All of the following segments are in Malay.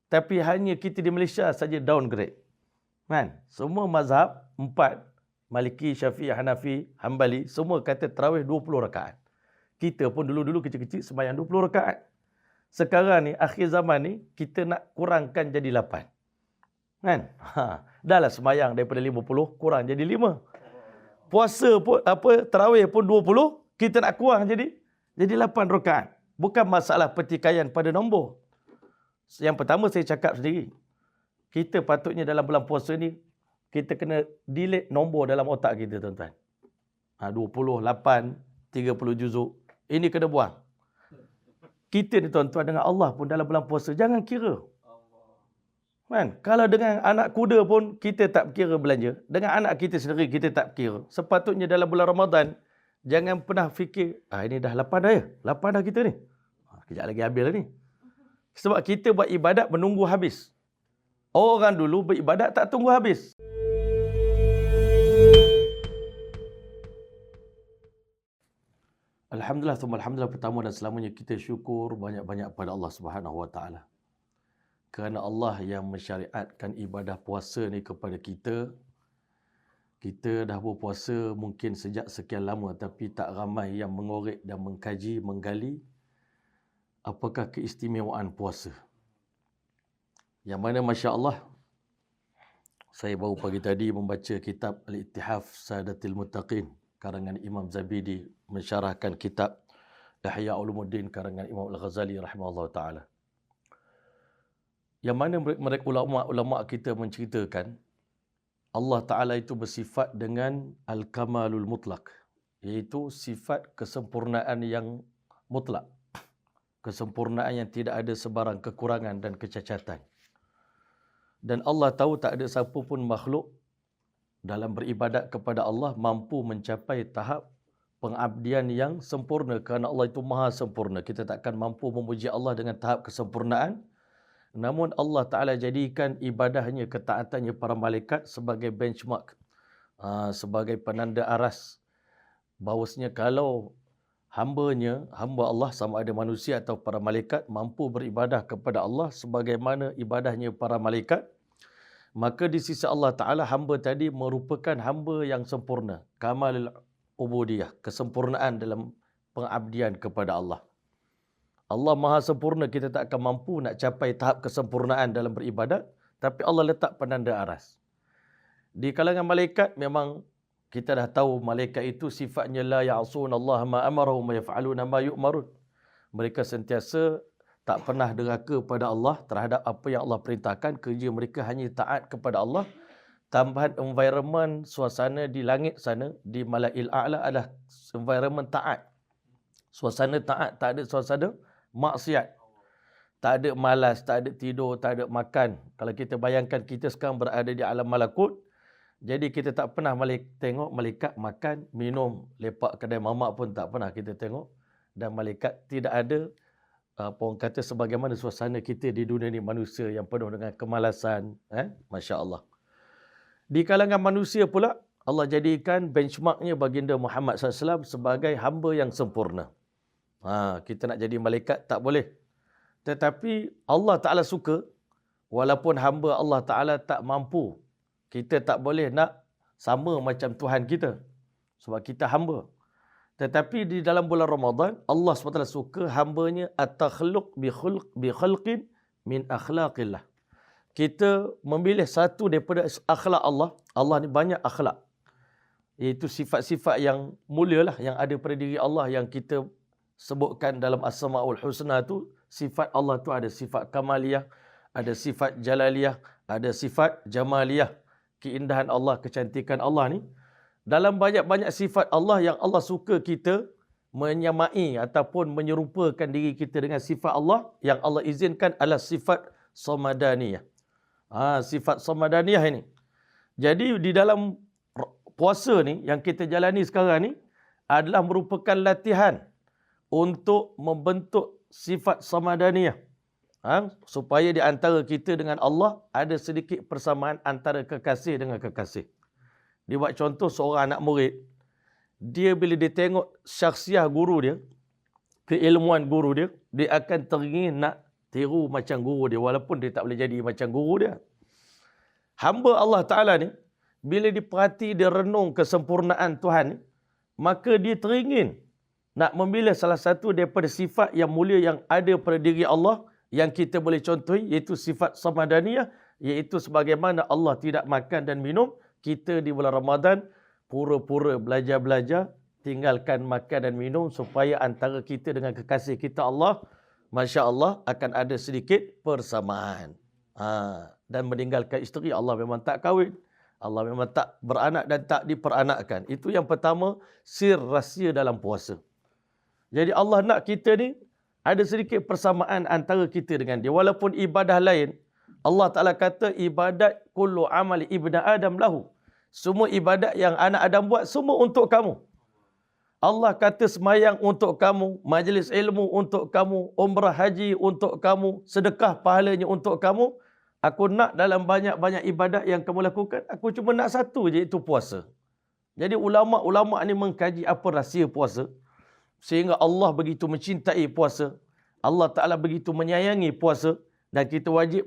Tapi hanya kita di Malaysia saja downgrade. Kan? Semua mazhab 4, Maliki, Syafi'i, Hanafi, Hambali, semua kata tarawih 20 rakaat. Kita pun dulu-dulu kecil-kecil sembahyang 20 rakaat. Sekarang ni, akhir zaman ni, kita nak kurangkan jadi 8. Kan? Dah lah sembahyang daripada 50, kurang jadi 5. Puasa pun, tarawih pun 20, kita nak kurang jadi 8 rakaat. Bukan masalah pertikaian pada nombor. Yang pertama saya cakap sendiri. Kita patutnya dalam bulan puasa ni, kita kena delete nombor dalam otak kita, tuan-tuan. 20, 8, 30 juzuk. Ini kena buang. Kita ni tuan-tuan dengan Allah pun dalam bulan puasa, jangan kira. Kan? Kalau dengan anak kuda pun, kita tak kira belanja. Dengan anak kita sendiri, kita tak kira. Sepatutnya dalam bulan Ramadan, jangan pernah fikir, ini dah 8 dah ya? 8 dah kita ni. Kejap lagi habis lah ni. Sebab kita buat ibadat menunggu habis. Orang dulu beribadat tak tunggu habis. Alhamdulillah, pertama dan selamanya kita syukur banyak-banyak pada Allah Subhanahu Wa Taala. Kerana Allah yang mensyariatkan ibadah puasa ni kepada kita. Kita dah berpuasa mungkin sejak sekian lama, tapi tak ramai yang mengorek dan mengkaji, menggali apakah keistimewaan puasa. Yang mana Masya Allah, saya baru pagi tadi membaca kitab Al-Ittihaf Sadatil Muttaqin karangan Imam Zabidi, mensyarahkan kitab Ihya Ulumuddin karangan Imam Al-Ghazali rahimahullah ta'ala. Yang mana mereka ulama kita menceritakan Allah Ta'ala itu bersifat dengan Al-Kamalul Mutlaq, iaitu sifat kesempurnaan yang mutlak. Kesempurnaan yang tidak ada sebarang kekurangan dan kecacatan. Dan Allah tahu tak ada siapa pun makhluk dalam beribadat kepada Allah mampu mencapai tahap pengabdian yang sempurna, kerana Allah itu maha sempurna. Kita takkan mampu memuji Allah dengan tahap kesempurnaan. Namun Allah Ta'ala jadikan ibadahnya, ketaatannya para malaikat sebagai benchmark, sebagai penanda aras bahawasanya kalau hamba Allah sama ada manusia atau para malaikat mampu beribadah kepada Allah sebagaimana ibadahnya para malaikat, maka di sisi Allah Ta'ala hamba tadi merupakan hamba yang sempurna. Kamalul ubudiyah, kesempurnaan dalam pengabdian kepada Allah. Allah maha sempurna, kita tak akan mampu nak capai tahap kesempurnaan dalam beribadat, tapi Allah letak penanda aras. Di kalangan malaikat memang kita dah tahu malaikat itu sifatnya la ya'sunallaha ma amarahum wa yaf'aluna ma yu'marun. Mereka sentiasa tak pernah deraka pada Allah terhadap apa yang Allah perintahkan. Kerja mereka hanya taat kepada Allah. Tambahan environment, suasana di langit sana, di Mala'il A'la adalah environment taat. Suasana taat, tak ada suasana maksiat. Tak ada malas, tak ada tidur, tak ada makan. Kalau kita bayangkan kita sekarang berada di alam malakut, jadi kita tak pernah tengok malaikat makan, minum, lepak kedai mamak pun tak pernah kita tengok. Dan malaikat tidak ada, orang kata sebagaimana suasana kita di dunia ni, manusia yang penuh dengan kemalasan. Masya Allah. Di kalangan manusia pula, Allah jadikan benchmarknya baginda Muhammad SAW sebagai hamba yang sempurna. Kita nak jadi malaikat tak boleh. Tetapi Allah Ta'ala suka, walaupun hamba Allah Ta'ala tak mampu, kita tak boleh nak sama macam Tuhan kita. Sebab kita hamba. Tetapi di dalam bulan Ramadan, Allah SWT suka hambanya at-takhluq bi khalqin min akhlaqillah. Kita memilih satu daripada akhlak Allah. Allah ni banyak akhlak. Iaitu sifat-sifat yang mulia lah, yang ada pada diri Allah, yang kita sebutkan dalam Asma'ul Husna tu. Sifat Allah tu ada sifat kamaliyah, ada sifat jalaliyah, ada sifat jamaliyah. Keindahan Allah, kecantikan Allah ni. Dalam banyak-banyak sifat Allah yang Allah suka kita menyamai ataupun menyerupakan diri kita dengan sifat Allah, yang Allah izinkan adalah sifat Samadaniyah. Sifat Samadaniyah ini. Jadi di dalam puasa ni yang kita jalani sekarang ni adalah merupakan latihan untuk membentuk sifat Samadaniyah. Supaya di antara kita dengan Allah ada sedikit persamaan antara kekasih dengan kekasih. Dia buat contoh seorang anak murid. Dia bila dia tengok syakhsiah guru dia, keilmuan guru dia, dia akan teringin nak Tiru macam guru dia walaupun dia tak boleh jadi macam guru dia. Hamba Allah Ta'ala ni, bila diperhati, dia renung kesempurnaan Tuhan ni, maka dia teringin nak memilih salah satu daripada sifat yang mulia yang ada pada diri Allah yang kita boleh contohi, iaitu sifat samadaniyah, iaitu sebagaimana Allah tidak makan dan minum, kita di bulan Ramadan pura-pura belajar-belajar, tinggalkan makan dan minum supaya antara kita dengan kekasih kita Allah, Masya Allah, akan ada sedikit persamaan. Dan meninggalkan isteri, Allah memang tak kahwin. Allah memang tak beranak dan tak diperanakkan. Itu yang pertama, sir rahsia dalam puasa. Jadi Allah nak kita ni ada sedikit persamaan antara kita dengan dia. Walaupun ibadah lain, Allah Ta'ala kata ibadat kullu amali ibna Adam lahu. Semua ibadat yang anak Adam buat, semua untuk kamu. Allah kata semayang untuk kamu, majlis ilmu untuk kamu, umrah haji untuk kamu, sedekah pahalanya untuk kamu. Aku nak dalam banyak-banyak ibadat yang kamu lakukan, aku cuma nak satu je, iaitu puasa. Jadi ulama-ulama ni mengkaji apa rahsia puasa, sehingga Allah begitu mencintai puasa. Allah Ta'ala begitu menyayangi puasa, dan kita wajib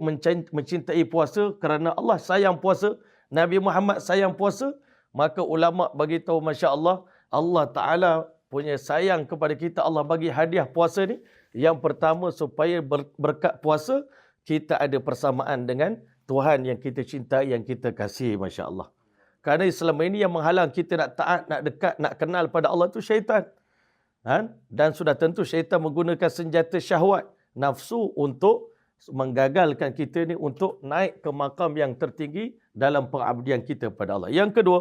mencintai puasa kerana Allah sayang puasa, Nabi Muhammad sayang puasa. Maka ulama bagi tahu, Masya Allah, Allah Ta'ala punya sayang kepada kita. Allah bagi hadiah puasa ni. Yang pertama, supaya berkat puasa, kita ada persamaan dengan Tuhan yang kita cintai, yang kita kasih, Masya Allah. Kerana selama ini yang menghalang kita nak taat, nak dekat, nak kenal pada Allah itu syaitan. Dan sudah tentu syaitan menggunakan senjata syahwat, nafsu untuk menggagalkan kita ni untuk naik ke makam yang tertinggi dalam pengabdian kita pada Allah. Yang kedua,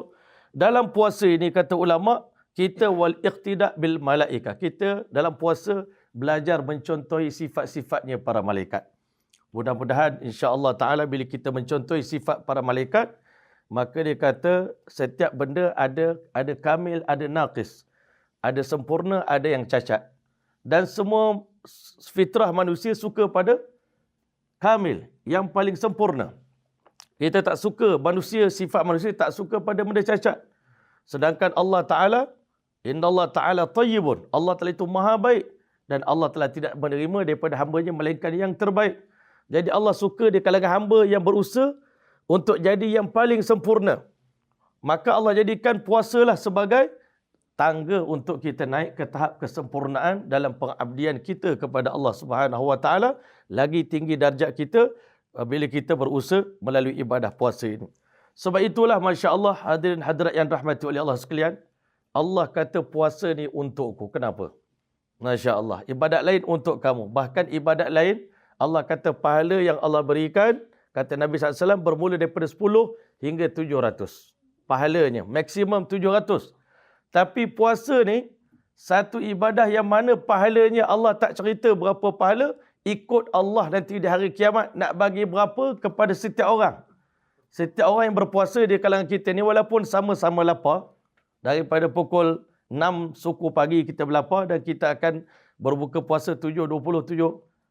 dalam puasa ini kata ulama, kita wal iqtida bil malaikah. Kita dalam puasa belajar mencontohi sifat-sifatnya para malaikat. Mudah-mudahan insya-Allah taala bila kita mencontohi sifat para malaikat, maka dia kata setiap benda ada kamil, ada naqis. Ada sempurna, ada yang cacat. Dan semua fitrah manusia suka pada kamil, yang paling sempurna. Kita tak suka sifat manusia tak suka pada benda cacat. Sedangkan Allah Ta'ala, Innallaha Ta'ala tayyibun. Allah Ta'ala itu maha baik. Dan Allah Ta'ala tidak menerima daripada hamba-Nya melainkan yang terbaik. Jadi Allah suka di kalangan hamba yang berusaha untuk jadi yang paling sempurna. Maka Allah jadikan puasalah sebagai tangga untuk kita naik ke tahap kesempurnaan dalam pengabdian kita kepada Allah Subhanahu Wa Taala. Lagi tinggi darjat kita bila kita berusaha melalui ibadah puasa ini. Sebab itulah, Masya Allah, hadirin hadirat yang rahmati oleh Allah sekalian, Allah kata puasa ni untukku. Kenapa? Masya Allah. Ibadat lain untuk kamu. Bahkan ibadat lain, Allah kata pahala yang Allah berikan, kata Nabi SAW, bermula daripada 10 hingga 700. Pahalanya, maksimum 700. Tapi puasa ni, satu ibadah yang mana pahalanya Allah tak cerita berapa pahala, ikut Allah nanti di hari kiamat nak bagi berapa kepada setiap orang. Setiap orang yang berpuasa di kalangan kita ni, walaupun sama-sama lapar, daripada pukul 6 suku pagi kita berlapar dan kita akan berbuka puasa 7.27,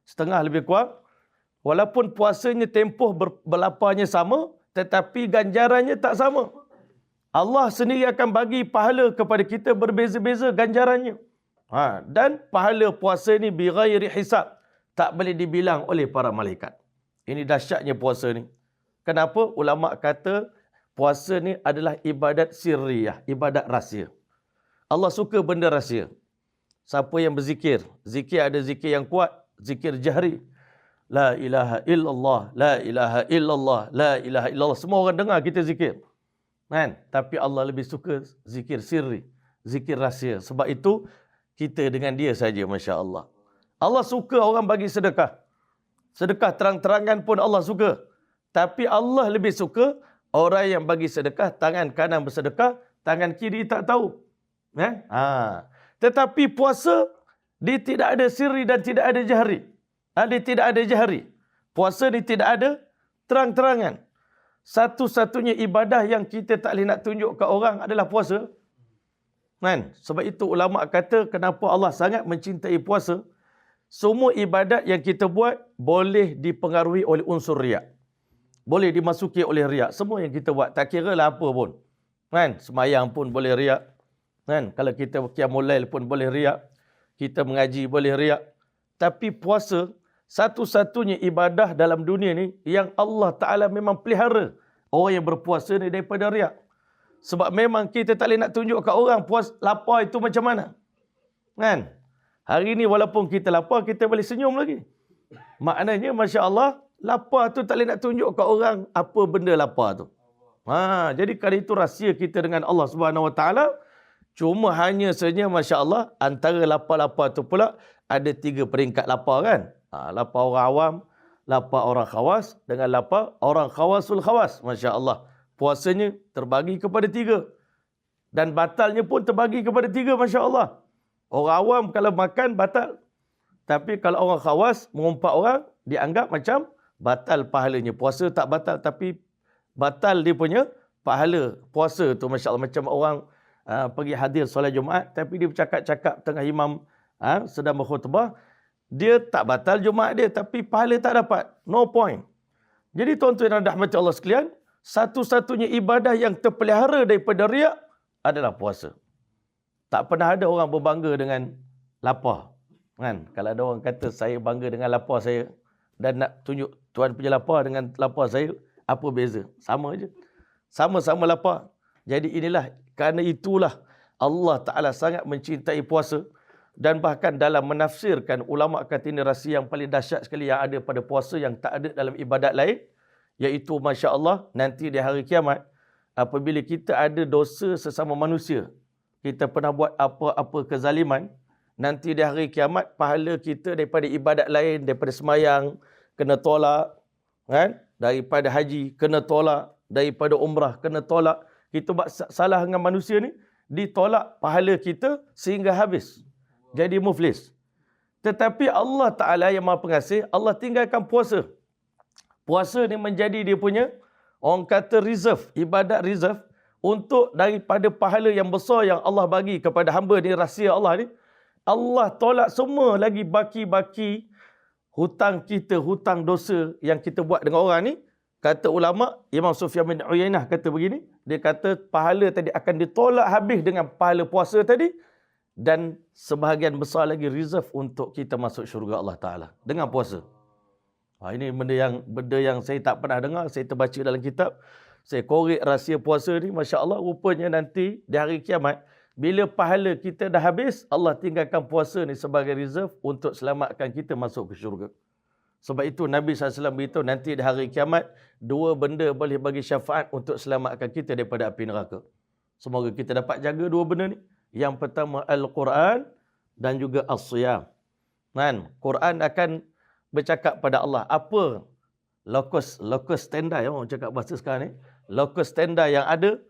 setengah lebih kurang. Walaupun puasanya tempoh berlaparnya sama, tetapi ganjarannya tak sama. Allah sendiri akan bagi pahala kepada kita berbeza-beza ganjarannya. Dan pahala puasa ni bighairi hisab, tak boleh dibilang oleh para malaikat. Ini dahsyatnya puasa ni. Kenapa? Ulama kata puasa ni adalah ibadat sirriyah, ibadat rahsia. Allah suka benda rahsia. Siapa yang berzikir, zikir ada zikir yang kuat, zikir jahri. La ilaha illallah, la ilaha illallah, la ilaha illallah. Semua orang dengar kita zikir. Kan? Tapi Allah lebih suka zikir sirri, zikir rahsia. Sebab itu kita dengan dia saja, Masya Allah. Allah suka orang bagi sedekah. Sedekah terang-terangan pun Allah suka. Tapi Allah lebih suka orang yang bagi sedekah, tangan kanan bersedekah, tangan kiri tak tahu. Tetapi puasa, dia tidak ada sirri dan tidak ada jahri. Dia tidak ada jahri. Puasa ni tidak ada terang-terangan. Satu-satunya ibadah yang kita tak boleh nak tunjuk ke orang adalah puasa. Kan? Sebab itu ulama kata kenapa Allah sangat mencintai puasa. Semua ibadat yang kita buat boleh dipengaruhi oleh unsur riak. Boleh dimasuki oleh riak. Semua yang kita buat, tak kira lah apa pun. Kan? Semayang pun boleh riak. Kan? Kalau kita qiyamul lail pun boleh riak. Kita mengaji boleh riak. Tapi puasa, satu-satunya ibadah dalam dunia ni yang Allah Ta'ala memang pelihara orang yang berpuasa ni daripada riak. Sebab memang kita tak boleh nak tunjuk kat orang lapar itu macam mana. Kan? Hari ni walaupun kita lapar, kita boleh senyum lagi. Maknanya, Masya Allah, lapar tu tak boleh nak tunjuk kat orang apa benda lapar tu. Jadi kalau itu rahsia kita dengan Allah Subhanahu Wa Taala, cuma hanya saja, Masya Allah, antara lapar-lapar tu pula ada 3 peringkat lapar kan. Lapar orang awam, lapar orang khawas, dengan lapar orang khawasul khawas. Masya Allah. Puasanya terbagi kepada 3. Dan batalnya pun terbagi kepada 3, Masya Allah. Orang awam kalau makan, batal. Tapi kalau orang khawas, mengumpat orang, dianggap macam batal pahalanya. Puasa tak batal, tapi batal dia punya pahala puasa tu, Masya Allah. Macam orang pergi hadir solat Jumaat, tapi dia bercakap-cakap tengah imam sedang berkhutbah, dia tak batal Jumaat dia, tapi pahala tak dapat. No point. Jadi tuan-tuan dan rahmati Allah sekalian, satu-satunya ibadah yang terpelihara daripada riak adalah puasa. Tak pernah ada orang berbangga dengan lapar. Kan? Kalau ada orang kata saya bangga dengan lapar saya dan nak tunjuk Tuhan punya lapar dengan lapar saya, apa beza? Sama je. Sama-sama lapar. Jadi kerana itulah Allah Ta'ala sangat mencintai puasa. Dan bahkan dalam menafsirkan, ulama kata ini rahsia yang paling dahsyat sekali yang ada pada puasa yang tak ada dalam ibadat lain. Iaitu, Masya Allah, nanti di hari kiamat, apabila kita ada dosa sesama manusia, kita pernah buat apa-apa kezaliman, nanti di hari kiamat, pahala kita daripada ibadat lain, daripada semayang, kena tolak, kan? Daripada haji, kena tolak, daripada umrah, kena tolak. Kita buat salah dengan manusia ni, ditolak pahala kita sehingga habis. Jadi muflis. Tetapi Allah Ta'ala yang Maha Pengasih, Allah tinggalkan puasa. Puasa ni menjadi dia punya, orang kata reserve, ibadat reserve, untuk daripada pahala yang besar yang Allah bagi kepada hamba ni, rahsia Allah ni, Allah tolak semua lagi baki-baki hutang kita, hutang dosa yang kita buat dengan orang ni. Kata ulama, Imam Sufyan bin Uyainah kata begini, dia kata pahala tadi akan ditolak habis dengan pahala puasa tadi, dan sebahagian besar lagi reserve untuk kita masuk syurga Allah Ta'ala dengan puasa. Ini benda yang saya tak pernah dengar, saya terbaca dalam kitab, saya korek rahsia puasa ni, Masya Allah, rupanya nanti di hari kiamat, bila pahala kita dah habis, Allah tinggalkan puasa ni sebagai reserve untuk selamatkan kita masuk ke syurga. Sebab itu Nabi SAW beritahu nanti di hari kiamat, 2 benda boleh bagi syafaat untuk selamatkan kita daripada api neraka. Semoga kita dapat jaga 2 benda ni. Yang pertama Al-Quran dan juga As-Siyam. Kan? Quran akan bercakap pada Allah. Apa locus standi, orang cakap bahasa sekarang ni. Locus standi yang ada,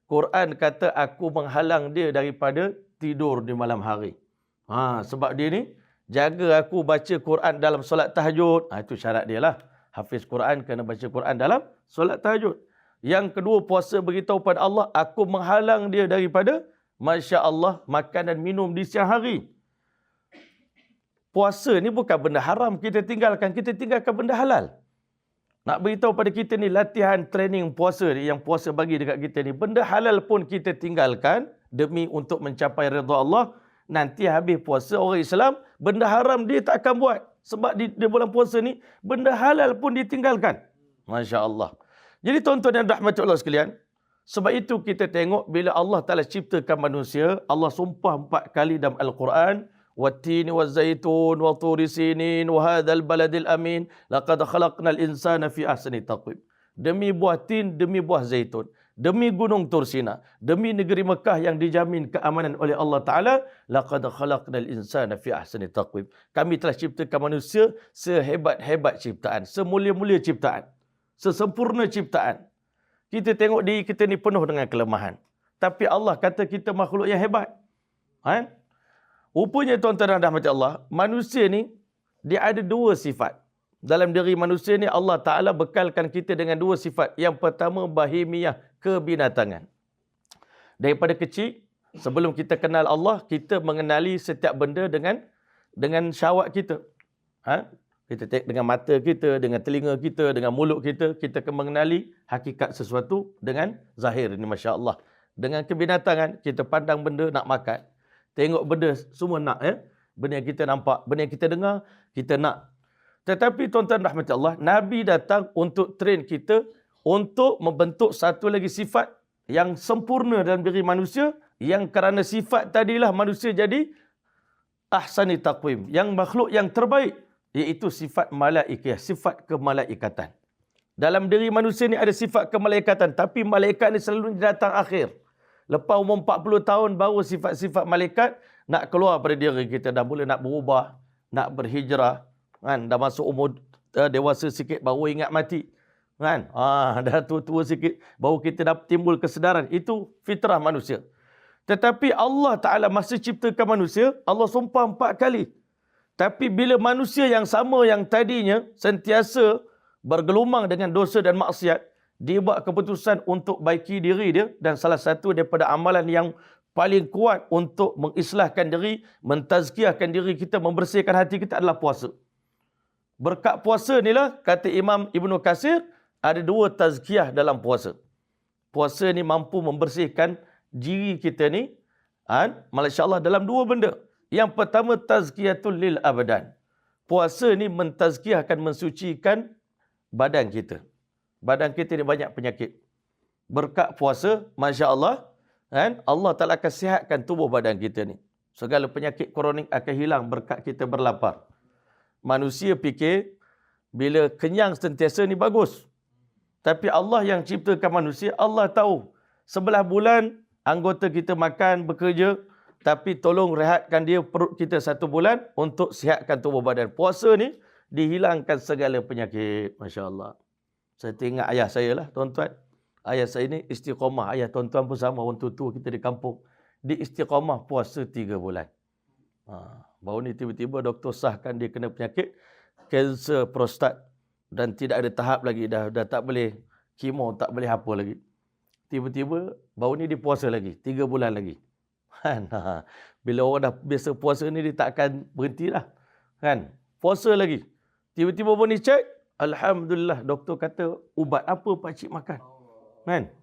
Quran kata aku menghalang dia daripada tidur di malam hari. Sebab dia ni jaga aku baca Quran dalam solat tahajud. Itu syarat dia lah. Hafiz Quran kena baca Quran dalam solat tahajud. Yang kedua, puasa beritahu pada Allah, aku menghalang dia daripada, Masya Allah, makan dan minum di siang hari. Puasa ni bukan benda haram kita tinggalkan benda halal. Nak beritahu pada kita ni, latihan training puasa ni, yang puasa bagi dekat kita ni, benda halal pun kita tinggalkan demi untuk mencapai redha Allah. Nanti habis puasa, orang Islam, benda haram dia tak akan buat. Sebab di bulan puasa ni, benda halal pun ditinggalkan. Masya Allah. Jadi tuan-tuan dan rahmati Allah sekalian, sebab itu kita tengok bila Allah Ta'ala ciptakan manusia, Allah sumpah 4 kali dalam Al-Quran, وَالتِّينِ وَالزَّيْتُونِ وَطُورِ سِينِينَ وَهَذَا الْبَلَدِ الْأَمِينَ لَقَدْ خَلَقْنَا الْإِنسَانَ فِي أَحْسَنِ تَقْوِيمٍ. Demi buah tin, demi buah zaitun, demi gunung Tursina, demi negeri Mekah yang dijamin keamanan oleh Allah Ta'ala, لَقَدْ خَلَقْنَا الْإِنسَانَ فِي أَحْسَنِ تَقْوِيمٍ. Kami telah ciptakan manusia sehebat-hebat ciptaan, semulia-mulia ciptaan, sesempurna ciptaan. Kita tengok diri kita ni penuh dengan kelemahan. Tapi Allah kata kita makhluk yang hebat. Rupanya tuan-tuan dan rahmati Allah, manusia ni, dia ada 2 sifat. Dalam diri manusia ni, Allah Ta'ala bekalkan kita dengan 2 sifat. Yang pertama, bahimiyah, kebinatangan. Daripada kecil, sebelum kita kenal Allah, kita mengenali setiap benda dengan syahwat kita. Kita tengok dengan mata kita, dengan telinga kita, dengan mulut kita, kita akan mengenali hakikat sesuatu dengan zahir ini, Masya Allah. Dengan kebinatangan, kita pandang benda nak makan. Tengok benda semua nak. Benda yang kita nampak, benda yang kita dengar, kita nak. Tetapi tuan-tuan rahmati Allah, Nabi datang untuk train kita untuk membentuk satu lagi sifat yang sempurna dalam diri manusia, yang kerana sifat tadilah manusia jadi ahsani taqwim, yang makhluk yang terbaik, iaitu sifat malaikah, sifat kemalaikatan. Dalam diri manusia ni ada sifat kemalaikatan, tapi malaikat ni selalu datang akhir. Lepas umur 40 tahun baru sifat-sifat malaikat nak keluar pada diri kita, dah mula nak berubah, nak berhijrah, kan? Dah masuk umur dewasa sikit baru ingat mati, kan? Dah tua-tua sikit baru kita dah timbul kesedaran. Itu fitrah manusia. Tetapi Allah Ta'ala masa ciptakan manusia, Allah sumpah 4 kali. Tapi bila manusia yang sama yang tadinya sentiasa bergelumang dengan dosa dan maksiat, dia buat keputusan untuk baiki diri dia, dan salah satu daripada amalan yang paling kuat untuk mengislahkan diri, mentazkiyahkan diri kita, membersihkan hati kita adalah puasa. Berkat puasa inilah, kata Imam Ibn Katsir, ada 2 tazkiyah dalam puasa. Puasa ni mampu membersihkan diri kita ni, Masya Allah, dalam 2 benda. Yang pertama, tazkiyatul lil abadan. Puasa ni mentazkiyahkan, mensucikan badan kita. Badan kita ni banyak penyakit. Berkat puasa, Masya Allah, Allah Ta'ala akan sihatkan tubuh badan kita ni. Segala penyakit kronik akan hilang berkat kita berlapar. Manusia fikir bila kenyang sentiasa ni bagus. Tapi Allah yang ciptakan manusia, Allah tahu 11 bulan anggota kita makan, bekerja, tapi tolong rehatkan dia perut kita 1 bulan untuk sihatkan tubuh badan. Puasa ni dihilangkan segala penyakit. Masya Allah. Saya teringat ayah saya lah, tuan-tuan. Ayah saya ni istiqamah. Ayah tuan-tuan pun sama, orang tua-tua kita di kampung. Di istiqamah puasa 3 bulan. Baru ni tiba-tiba doktor sahkan dia kena penyakit kanser prostat. Dan tidak ada tahap lagi. Dah tak boleh kemo, tak boleh apa lagi. Tiba-tiba baru ni dia puasa lagi. 3 bulan lagi. Bila orang dah biasa puasa ni, dia tak akan berhenti lah. Kan? Puasa lagi. Tiba-tiba baru ni cek. Alhamdulillah, doktor kata, ubat apa pakcik makan? Kan?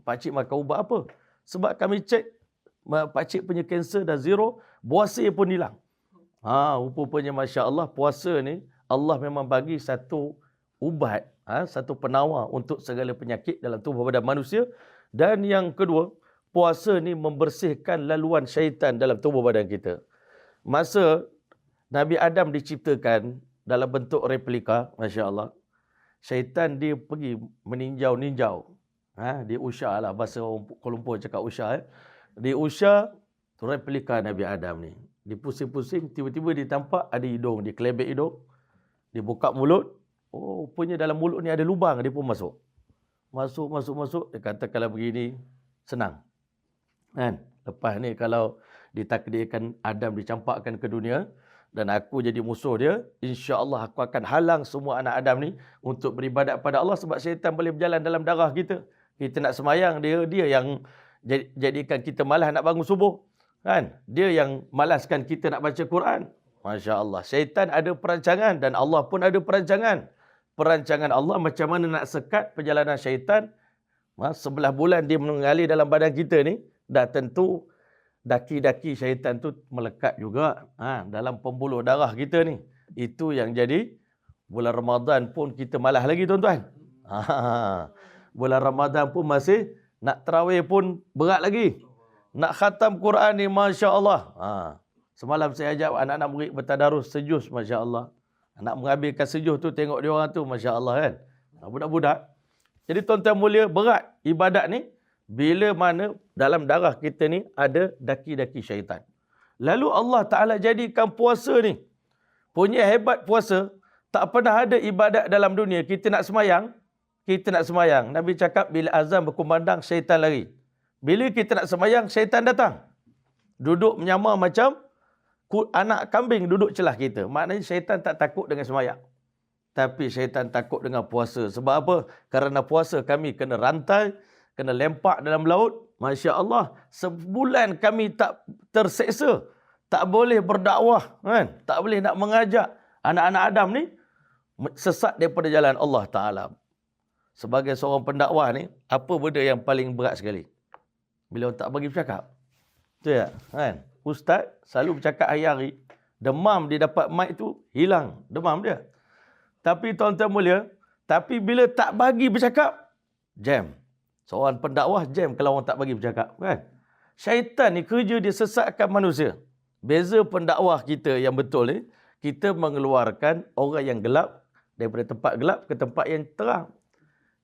Pakcik makan ubat apa? Sebab kami cek, pakcik punya kanser dah zero, buasir pun hilang. Rupanya Masya Allah, puasa ni, Allah memang bagi satu ubat, satu penawar untuk segala penyakit dalam tubuh badan manusia. Dan yang kedua, puasa ni membersihkan laluan syaitan dalam tubuh badan kita. Masa Nabi Adam diciptakan dalam bentuk replika, Masya Allah, syaitan dia pergi meninjau-ninjau. Dia usah lah, bahasa orang Kuala Lumpur cakap usah. Dia usah replika Nabi Adam ni. Dia pusing-pusing, tiba-tiba dia tampak ada hidung, dia kelebek hidung, dia buka mulut. Oh, rupanya dalam mulut ni ada lubang, dia pun masuk. Masuk. Dia kata kalau begini, senang. Kan? Lepas ni kalau ditakdirkan Adam dicampakkan ke dunia, dan aku jadi musuh dia, insya-Allah aku akan halang semua anak Adam ni untuk beribadat pada Allah, sebab syaitan boleh berjalan dalam darah kita. Kita nak semayang, dia yang jadikan kita malas nak bangun subuh. Kan? Dia yang malaskan kita nak baca Quran. Masya Allah. Syaitan ada perancangan dan Allah pun ada perancangan. Perancangan Allah macam mana nak sekat perjalanan syaitan. 11 bulan dia mengalir dalam badan kita ni, dah tentu daki-daki syaitan tu melekat juga dalam pembuluh darah kita ni. Itu yang jadi bulan Ramadan pun kita malas lagi, tuan-tuan. Bulan Ramadan pun masih nak tarawih pun berat lagi. Nak khatam Quran ni, Masya Allah. Semalam saya ajak anak-anak murid bertadarus sejus, Masya Allah. Nak mengambilkan sejuh tu, tengok dia orang tu, Masya Allah kan. Budak-budak. Jadi tuan-tuan mulia, berat ibadat ni bila mana dalam darah kita ni ada daki-daki syaitan. Lalu Allah Ta'ala jadikan puasa ni. Punya hebat puasa, tak pernah ada ibadat dalam dunia. Kita nak semayang. Nabi cakap bila azan berkumandang, syaitan lari. Bila kita nak semayang, syaitan datang. Duduk menyamar macam anak kambing duduk celah kita. Maknanya syaitan tak takut dengan semayang. Tapi syaitan takut dengan puasa. Sebab apa? Kerana puasa kami kena rantai, kena lempak dalam laut. Masya Allah, sebulan kami tak terseksa. Tak boleh berdakwah. Kan? Tak boleh nak mengajak anak-anak Adam ni sesat daripada jalan Allah Ta'ala. Sebagai seorang pendakwah ni, apa benda yang paling berat sekali? Bila orang tak bagi bercakap. Betul tak? Kan? Ustaz selalu bercakap hari-hari. Demam dia dapat mic tu, hilang demam dia. Tapi tuan-tuan mulia, tapi bila tak bagi bercakap, jam. Seorang pendakwah jam kalau orang tak bagi bercakap, kan? Syaitan ni kerja dia sesatkan manusia. Beza pendakwah kita yang betul ni, kita mengeluarkan orang yang gelap daripada tempat gelap ke tempat yang terang.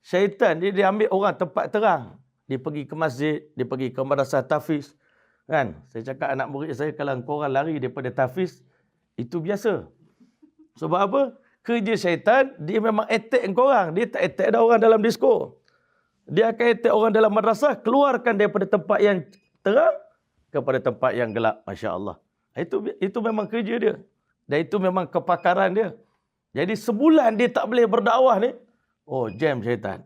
Syaitan dia ambil orang tempat terang. Dia pergi ke masjid, dia pergi ke madrasah tahfiz. Kan? Saya cakap anak murid saya, kalau korang lari daripada tahfiz, itu biasa. Sebab apa? Kerja syaitan, dia memang attack korang. Dia tak attack ada orang dalam disko. Dia akan attack orang dalam madrasah, keluarkan daripada tempat yang terang kepada tempat yang gelap. Masya Allah. Itu memang kerja dia. Dan itu memang kepakaran dia. Jadi sebulan dia tak boleh berdakwah ni. Oh, jam syaitan.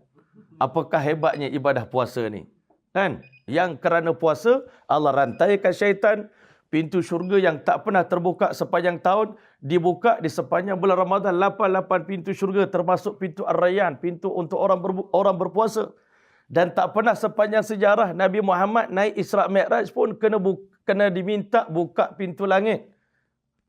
Apakah hebatnya ibadah puasa ni? Kan? Yang kerana puasa, Allah rantaikan syaitan. Pintu syurga yang tak pernah terbuka sepanjang tahun, dibuka di sepanjang bulan Ramadan. 8 pintu syurga, termasuk pintu Ar-Rayyan, pintu untuk orang berpuasa. Dan tak pernah sepanjang sejarah Nabi Muhammad naik Isra' Mi'raj pun kena diminta buka pintu langit.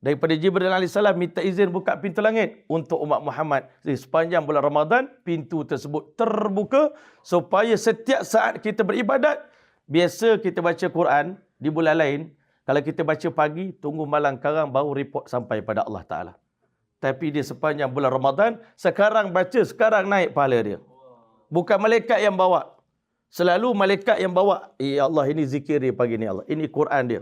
Daripada Jibril AS minta izin buka pintu langit untuk umat Muhammad. Jadi sepanjang bulan Ramadan, pintu tersebut terbuka supaya setiap saat kita beribadat. Biasa kita baca Quran di bulan lain, kalau kita baca pagi, tunggu malam karang baru report sampai pada Allah Ta'ala. Tapi dia sepanjang bulan Ramadan, sekarang baca, sekarang naik pahala dia. Bukan malaikat yang bawa. Selalu malaikat yang bawa. Ya Allah, ini zikir dia pagi ni Allah. Ini Quran dia.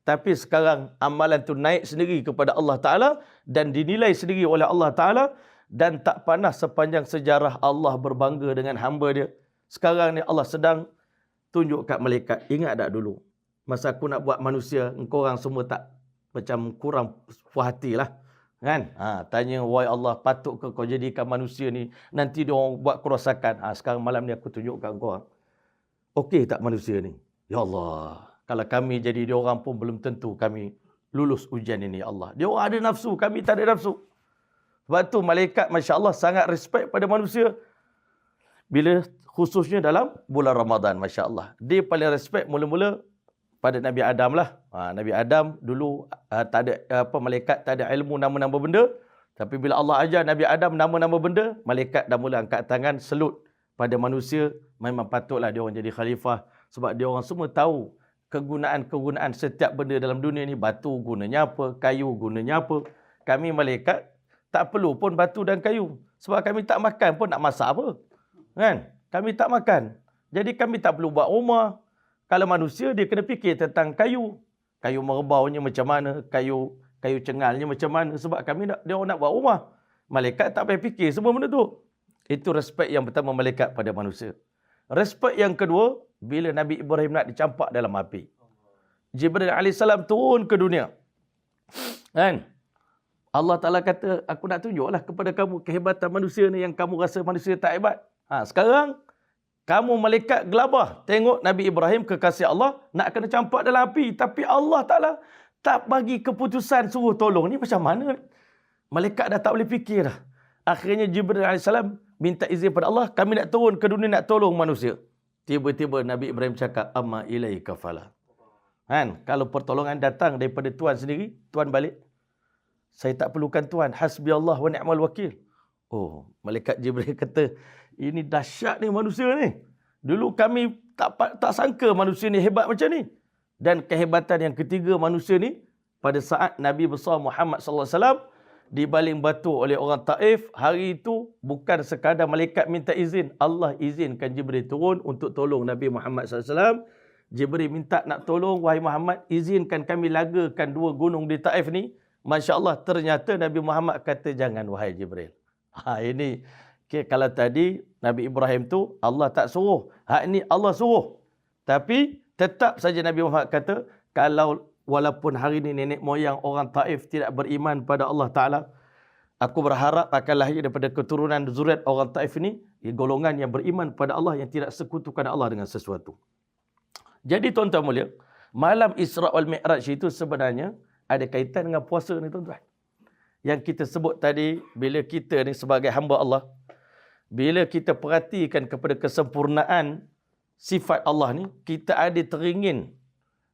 Tapi sekarang amalan tu naik sendiri kepada Allah Ta'ala dan dinilai sendiri oleh Allah Ta'ala. Dan tak pernah sepanjang sejarah Allah berbangga dengan hamba dia. Sekarang ni Allah sedang tunjuk kat malaikat. Ingat tak dulu? Masa aku nak buat manusia, engkau orang semua tak macam kurang puas hati lah. Kan? Tanya, wahai Allah, patut ke kau jadikan manusia ni nanti dia orang buat kerosakan. Sekarang malam ni aku tunjukkan kau orang. Okey tak manusia ni? Ya Allah, kalau kami jadi dia orang pun belum tentu kami lulus ujian ini, ya Allah. Dia orang ada nafsu, kami tak ada nafsu. Sebab tu malaikat, Masya Allah, sangat respect pada manusia. Bila khususnya dalam bulan Ramadan, Masya Allah. Dia paling respect mula-mula pada Nabi Adam lah. Nabi Adam dulu tak ada malaikat tak ada ilmu nama-nama benda. Tapi bila Allah ajar Nabi Adam nama-nama benda, malaikat dah mula angkat tangan selut pada manusia. Memang patutlah dia orang jadi khalifah. Sebab dia orang semua tahu kegunaan-kegunaan setiap benda dalam dunia ni. Batu gunanya apa, kayu gunanya apa. Kami malaikat tak perlu pun batu dan kayu. Sebab kami tak makan pun nak masak apa. Kan? Kami tak makan. Jadi kami tak perlu buat rumah. Kalau manusia, dia kena fikir tentang kayu. Kayu merebaunya macam mana, kayu cengalnya macam mana. Sebab dia orang nak buat rumah. Malaikat tak payah fikir semua benda tu. Itu respect yang pertama malaikat pada manusia. Respect yang kedua, bila Nabi Ibrahim nak dicampak dalam api. Jibril AS turun ke dunia. Kan? Allah Ta'ala kata, aku nak tunjuklah kepada kamu kehebatan manusia ni yang kamu rasa manusia tak hebat. Sekarang, kamu malaikat gelabah tengok Nabi Ibrahim kekasih Allah nak kena campak dalam api. Tapi Allah Ta'ala tak bagi keputusan suruh tolong. Ni macam mana? Malaikat dah tak boleh fikir dah. Akhirnya Jibril AS minta izin pada Allah. Kami nak turun ke dunia nak tolong manusia. Tiba-tiba Nabi Ibrahim cakap, amma ilaika fala. Kan? Kalau pertolongan datang daripada Tuhan sendiri, Tuhan balik. Saya tak perlukan Tuhan. Hasbi Allah wa ni'mal wakil. Oh, malaikat Jibril kata, ini dahsyat ni manusia ni. Dulu kami tak sangka manusia ni hebat macam ni. Dan kehebatan yang ketiga manusia ni, pada saat Nabi besar Muhammad SAW dibaling batu oleh orang Taif, hari itu bukan sekadar malaikat minta izin. Allah izinkan Jibril turun untuk tolong Nabi Muhammad SAW. Jibril minta nak tolong, wahai Muhammad, izinkan kami lagakan 2 gunung di Taif ni. Masya Allah, ternyata Nabi Muhammad kata, jangan wahai Jibril. Ini kalau tadi Nabi Ibrahim tu Allah tak suruh. Hak ni Allah suruh. Tapi tetap saja Nabi Muhammad kata, kalau walaupun hari ni nenek moyang orang Taif tidak beriman pada Allah Ta'ala, aku berharap akan lahir daripada keturunan zuriat orang Taif ni, golongan yang beriman pada Allah, yang tidak sekutukan Allah dengan sesuatu. Jadi tuan-tuan mulia, malam Isra' wal Mi'raj itu sebenarnya ada kaitan dengan puasa ni tuan-tuan. Yang kita sebut tadi, bila kita ni sebagai hamba Allah, bila kita perhatikan kepada kesempurnaan sifat Allah ni, kita ada teringin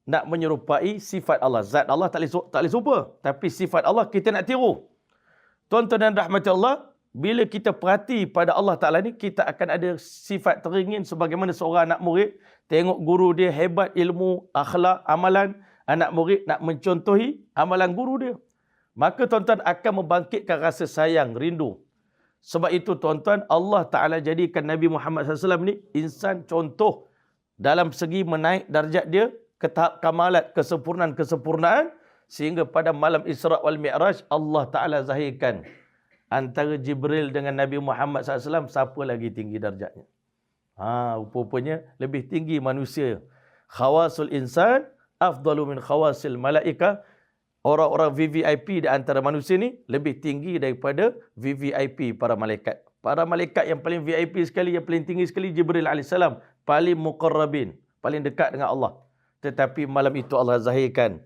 nak menyerupai sifat Allah. Zat Allah tak boleh serupa. Tapi sifat Allah kita nak tiru. Tuan-tuan dan rahmati Allah, bila kita perhati pada Allah Ta'ala ni, kita akan ada sifat teringin sebagaimana seorang anak murid tengok guru dia hebat ilmu, akhlak, amalan, anak murid nak mencontohi amalan guru dia. Maka tuan-tuan akan membangkitkan rasa sayang, rindu. Sebab itu tuan-tuan, Allah Ta'ala jadikan Nabi Muhammad SAW ni insan contoh dalam segi menaik darjat dia ke tahap kamalat, kesempurnaan, sehingga pada malam Isra' wal Mi'raj Allah Ta'ala zahirkan antara Jibril dengan Nabi Muhammad SAW, siapa lagi tinggi darjatnya. Rupanya lebih tinggi manusia. Khawasul insan afdalu min khawasil malaika. Orang-orang VVIP di antara manusia ni lebih tinggi daripada VVIP para malaikat. Para malaikat yang paling VIP sekali, yang paling tinggi sekali Jibril AS, paling muqarrabin, paling dekat dengan Allah. Tetapi malam itu Allah zahirkan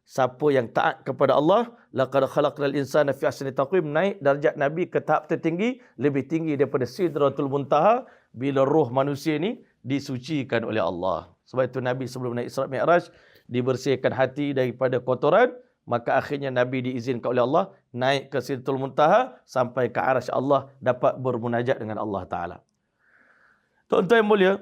siapa yang taat kepada Allah, laqad khalaqnal insana fi ahsani taqwim, naik darjat Nabi ke tahap tertinggi, lebih tinggi daripada Sidratul Muntaha bila roh manusia ni disucikan oleh Allah. Sebab itu Nabi sebelum naik Isra' Mi'raj dibersihkan hati daripada kotoran, maka akhirnya Nabi diizinkan oleh Allah naik ke Sidratul Muntaha sampai ke arasy Allah, dapat bermunajat dengan Allah Ta'ala. Tuan-tuan yang mulia,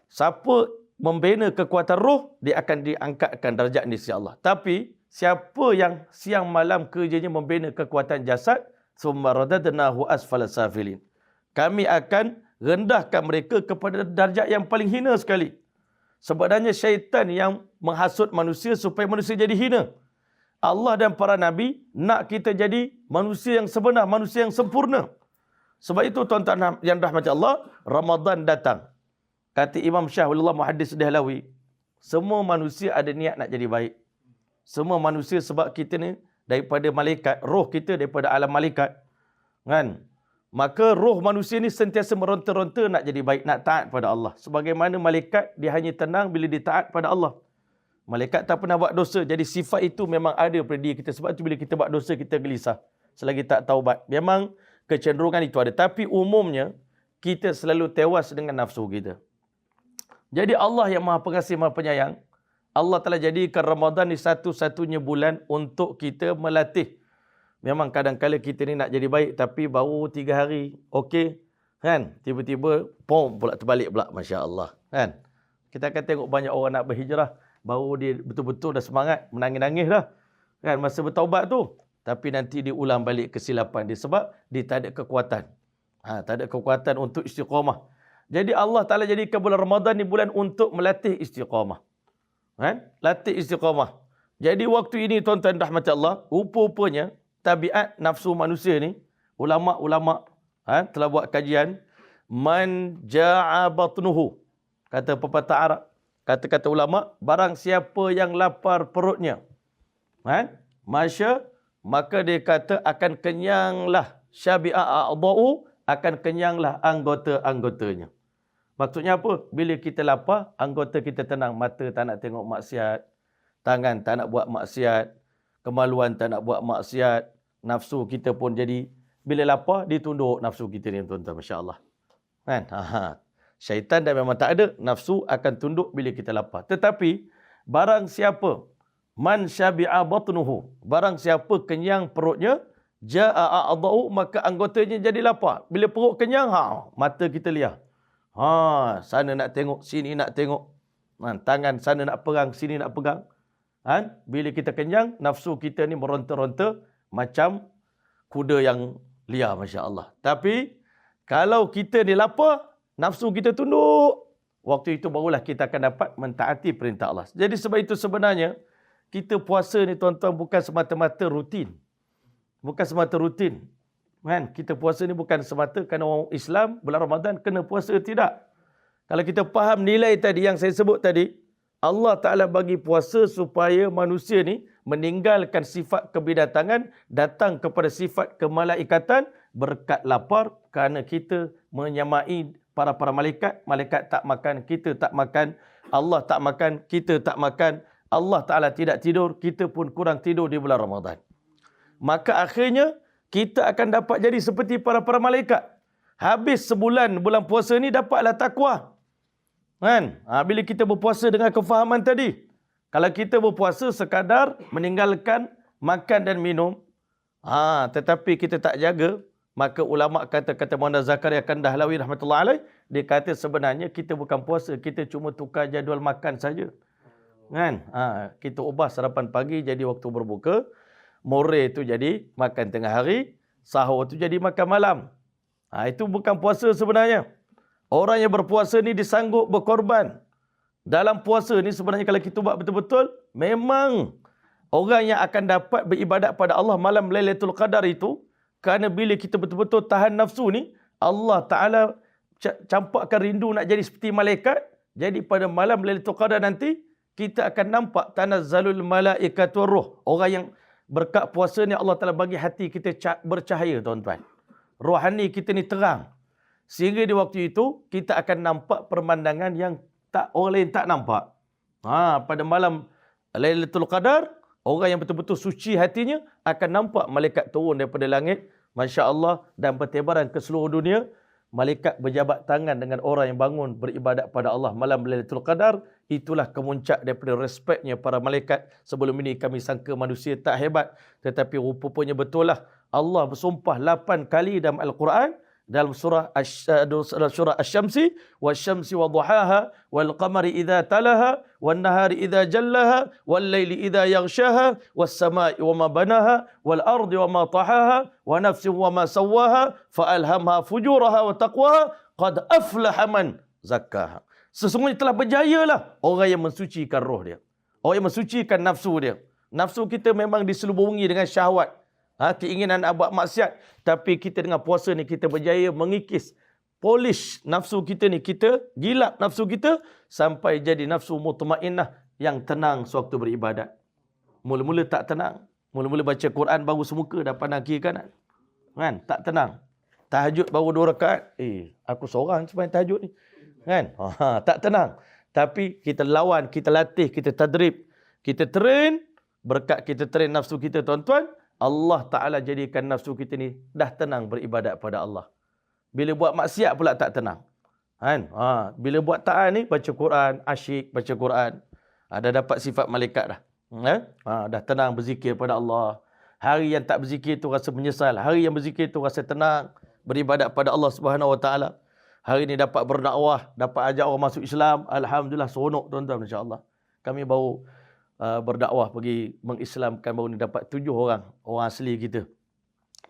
siapa membina kekuatan roh, dia akan diangkatkan darjat di sisi Allah. Tapi siapa yang siang malam kerjanya membina kekuatan jasad, summa radadnahu asfala safilin, kami akan rendahkan mereka kepada darjat yang paling hina sekali. Sebenarnya syaitan yang menghasut manusia supaya manusia jadi hina. Allah dan para Nabi nak kita jadi manusia yang sebenar, manusia yang sempurna. Sebab itu tuan-tuan yang rahmati Allah, Ramadan datang. Kata Imam Syah Walillah Muhaddis Dahlawi, semua manusia ada niat nak jadi baik. Semua manusia, sebab kita ni daripada malaikat, roh kita daripada alam malaikat. Kan? Maka roh manusia ni sentiasa meronta-ronta nak jadi baik, nak taat pada Allah. Sebagaimana malaikat, dia hanya tenang bila dia taat pada Allah. Malaikat tak pernah buat dosa. Jadi sifat itu memang ada pada diri kita. Sebab itu bila kita buat dosa, kita gelisah. Selagi tak taubat. Memang kecenderungan itu ada. Tapi umumnya, kita selalu tewas dengan nafsu kita. Jadi Allah yang Maha Pengasih, Maha Penyayang, Allah telah jadikan Ramadan ni satu-satunya bulan untuk kita melatih. Memang kadang-kadang kita ni nak jadi baik, tapi baru 3 hari, okey, kan? Tiba-tiba, pom, pula terbalik pula, Masya Allah. Kan? Kita akan tengok banyak orang nak berhijrah, baru dia betul-betul dah semangat, menangis-nangis dah. Kan? Masa bertaubat tu. Tapi nanti dia ulang balik kesilapan dia, sebab dia tak ada kekuatan. Tak ada kekuatan untuk istiqamah. Jadi Allah Ta'ala jadikan bulan Ramadan ni bulan untuk melatih istiqamah. Latih istiqamah. Jadi waktu ini tuan-tuan rahmati Allah, rupa-rupanya tabiat nafsu manusia ni, ulama' telah buat kajian, man ja'a batnuhu, kata pepatah Arab, kata-kata ulama', barang siapa yang lapar perutnya, maka dia kata akan kenyanglah, syabi'a a'dha'u, akan kenyanglah anggota-anggotanya. Maksudnya apa? Bila kita lapar, anggota kita tenang. Mata tak nak tengok maksiat, tangan tak nak buat maksiat, kemaluan tak nak buat maksiat, nafsu kita pun jadi, bila lapar, dia tunduk nafsu kita ni, tuan-tuan, Masya Allah. Kan? Syaitan dah memang tak ada, nafsu akan tunduk bila kita lapar. Tetapi, barang siapa, man syabi'a batnuhu, barang siapa kenyang perutnya, ja'a a'dha'u, maka anggotanya jadi lapar. Bila perut kenyang, mata kita liar. Sana nak tengok, sini nak tengok. Tangan sana nak pegang, sini nak pegang. Bila kita kenyang, nafsu kita ni meronta-ronta macam kuda yang liar, Masya Allah. Tapi, kalau kita ni lapar, nafsu kita tunduk, waktu itu barulah kita akan dapat mentaati perintah Allah. Jadi sebab itu sebenarnya, kita puasa ni tuan-tuan bukan semata-mata rutin. Bukan semata rutin. Kita puasa ni bukan semata kerana orang Islam bulan Ramadan kena puasa, tidak. Kalau kita faham nilai tadi yang saya sebut tadi, Allah Ta'ala bagi puasa supaya manusia ni meninggalkan sifat kebidatangan, datang kepada sifat kemalaikatan, berkat lapar, kerana kita menyamai para malaikat. Malaikat tak makan, kita tak makan. Allah tak makan, kita tak makan. Allah Ta'ala tidak tidur, kita pun kurang tidur di bulan Ramadan. Maka akhirnya, kita akan dapat jadi seperti para malaikat. Habis sebulan bulan puasa ni dapatlah takwa. Bila kita berpuasa dengan kefahaman tadi. Kalau kita berpuasa sekadar meninggalkan makan dan minum, tetapi kita tak jaga, Maka ulama kata Muhammad Zakaria Kandahlawi rahmatullah alaih, dia kata sebenarnya kita bukan puasa, kita cuma tukar jadual makan saja. Kan? Kita ubah sarapan pagi jadi waktu berbuka, more tu jadi makan tengah hari, sahur tu jadi makan malam. Itu bukan puasa sebenarnya. Orang yang berpuasa ni disanggup berkorban. Dalam puasa ni sebenarnya kalau kita buat betul-betul, memang orang yang akan dapat beribadat pada Allah malam Lailatul Qadar itu, kerana bila kita betul-betul tahan nafsu ni, Allah Ta'ala campakkan rindu nak jadi seperti malaikat. Jadi pada malam Lailatul Qadar nanti, kita akan nampak tanazzalul malaikatur ruh. Orang yang berkat puasa ni Allah Ta'ala bagi hati kita bercahaya, tuan-tuan. Rohani kita ni terang. Sehingga di waktu itu, kita akan nampak pemandangan yang orang lain tak nampak. Pada malam Lailatul Qadar, orang yang betul-betul suci hatinya akan nampak malaikat turun daripada langit, Masya Allah, dan bertebaran ke seluruh dunia. Malaikat berjabat tangan dengan orang yang bangun beribadat pada Allah malam Lailatul Qadar. Itulah kemuncak daripada respeknya para malaikat. Sebelum ini kami sangka manusia tak hebat, tetapi rupanya betul lah. Allah bersumpah 8 kali dalam Al-Quran, dalam surah Asy-Syamsi, wasyamsi wadhuhaha wal qamari idza talaha wan nahari idza jallaha wal laili idza yaghshaha was samai wama banaha wal ardi wama tahaha wa nafsin wama sawaha fa alhamha fujuraha wa taqwaha qad aflaha man zakkaha. Sesungguhnya telah berjayalah orang yang mensucikan roh dia, orang yang mensucikan nafsu dia. Nafsu kita memang diselubungi dengan syahwat, keinginan nak buat maksiat. Tapi kita dengan puasa ni kita berjaya mengikis, polish nafsu kita ni, kita gilap nafsu kita sampai jadi nafsu mutmainnah yang tenang sewaktu beribadat. Mula-mula tak tenang. Mula-mula baca Quran baru semuka dah pandang kiri kanan. Kan? Tak tenang. Tahajud baru 2 rakaat. Aku seorang sembahyang tahajud ni. Kan? Tak tenang. Tapi kita lawan, kita latih, kita tadrib, kita train. Berkat kita train nafsu kita, tuan-tuan, Allah Ta'ala jadikan nafsu kita ni dah tenang beribadat pada Allah. Bila buat maksiat pula tak tenang. Kan? Bila buat taat ni, baca Quran, asyik baca Quran, dah dapat sifat malaikat dah. Dah tenang berzikir pada Allah. Hari yang tak berzikir tu rasa menyesal. Hari yang berzikir tu rasa tenang beribadat pada Allah Subhanahu Wa Ta'ala. Hari ni dapat berdakwah, dapat ajak orang masuk Islam. Alhamdulillah, seronok, tuan-tuan, insya-Allah. Kami baru berdakwah pergi mengislamkan, baru ni dapat 7 orang asli kita.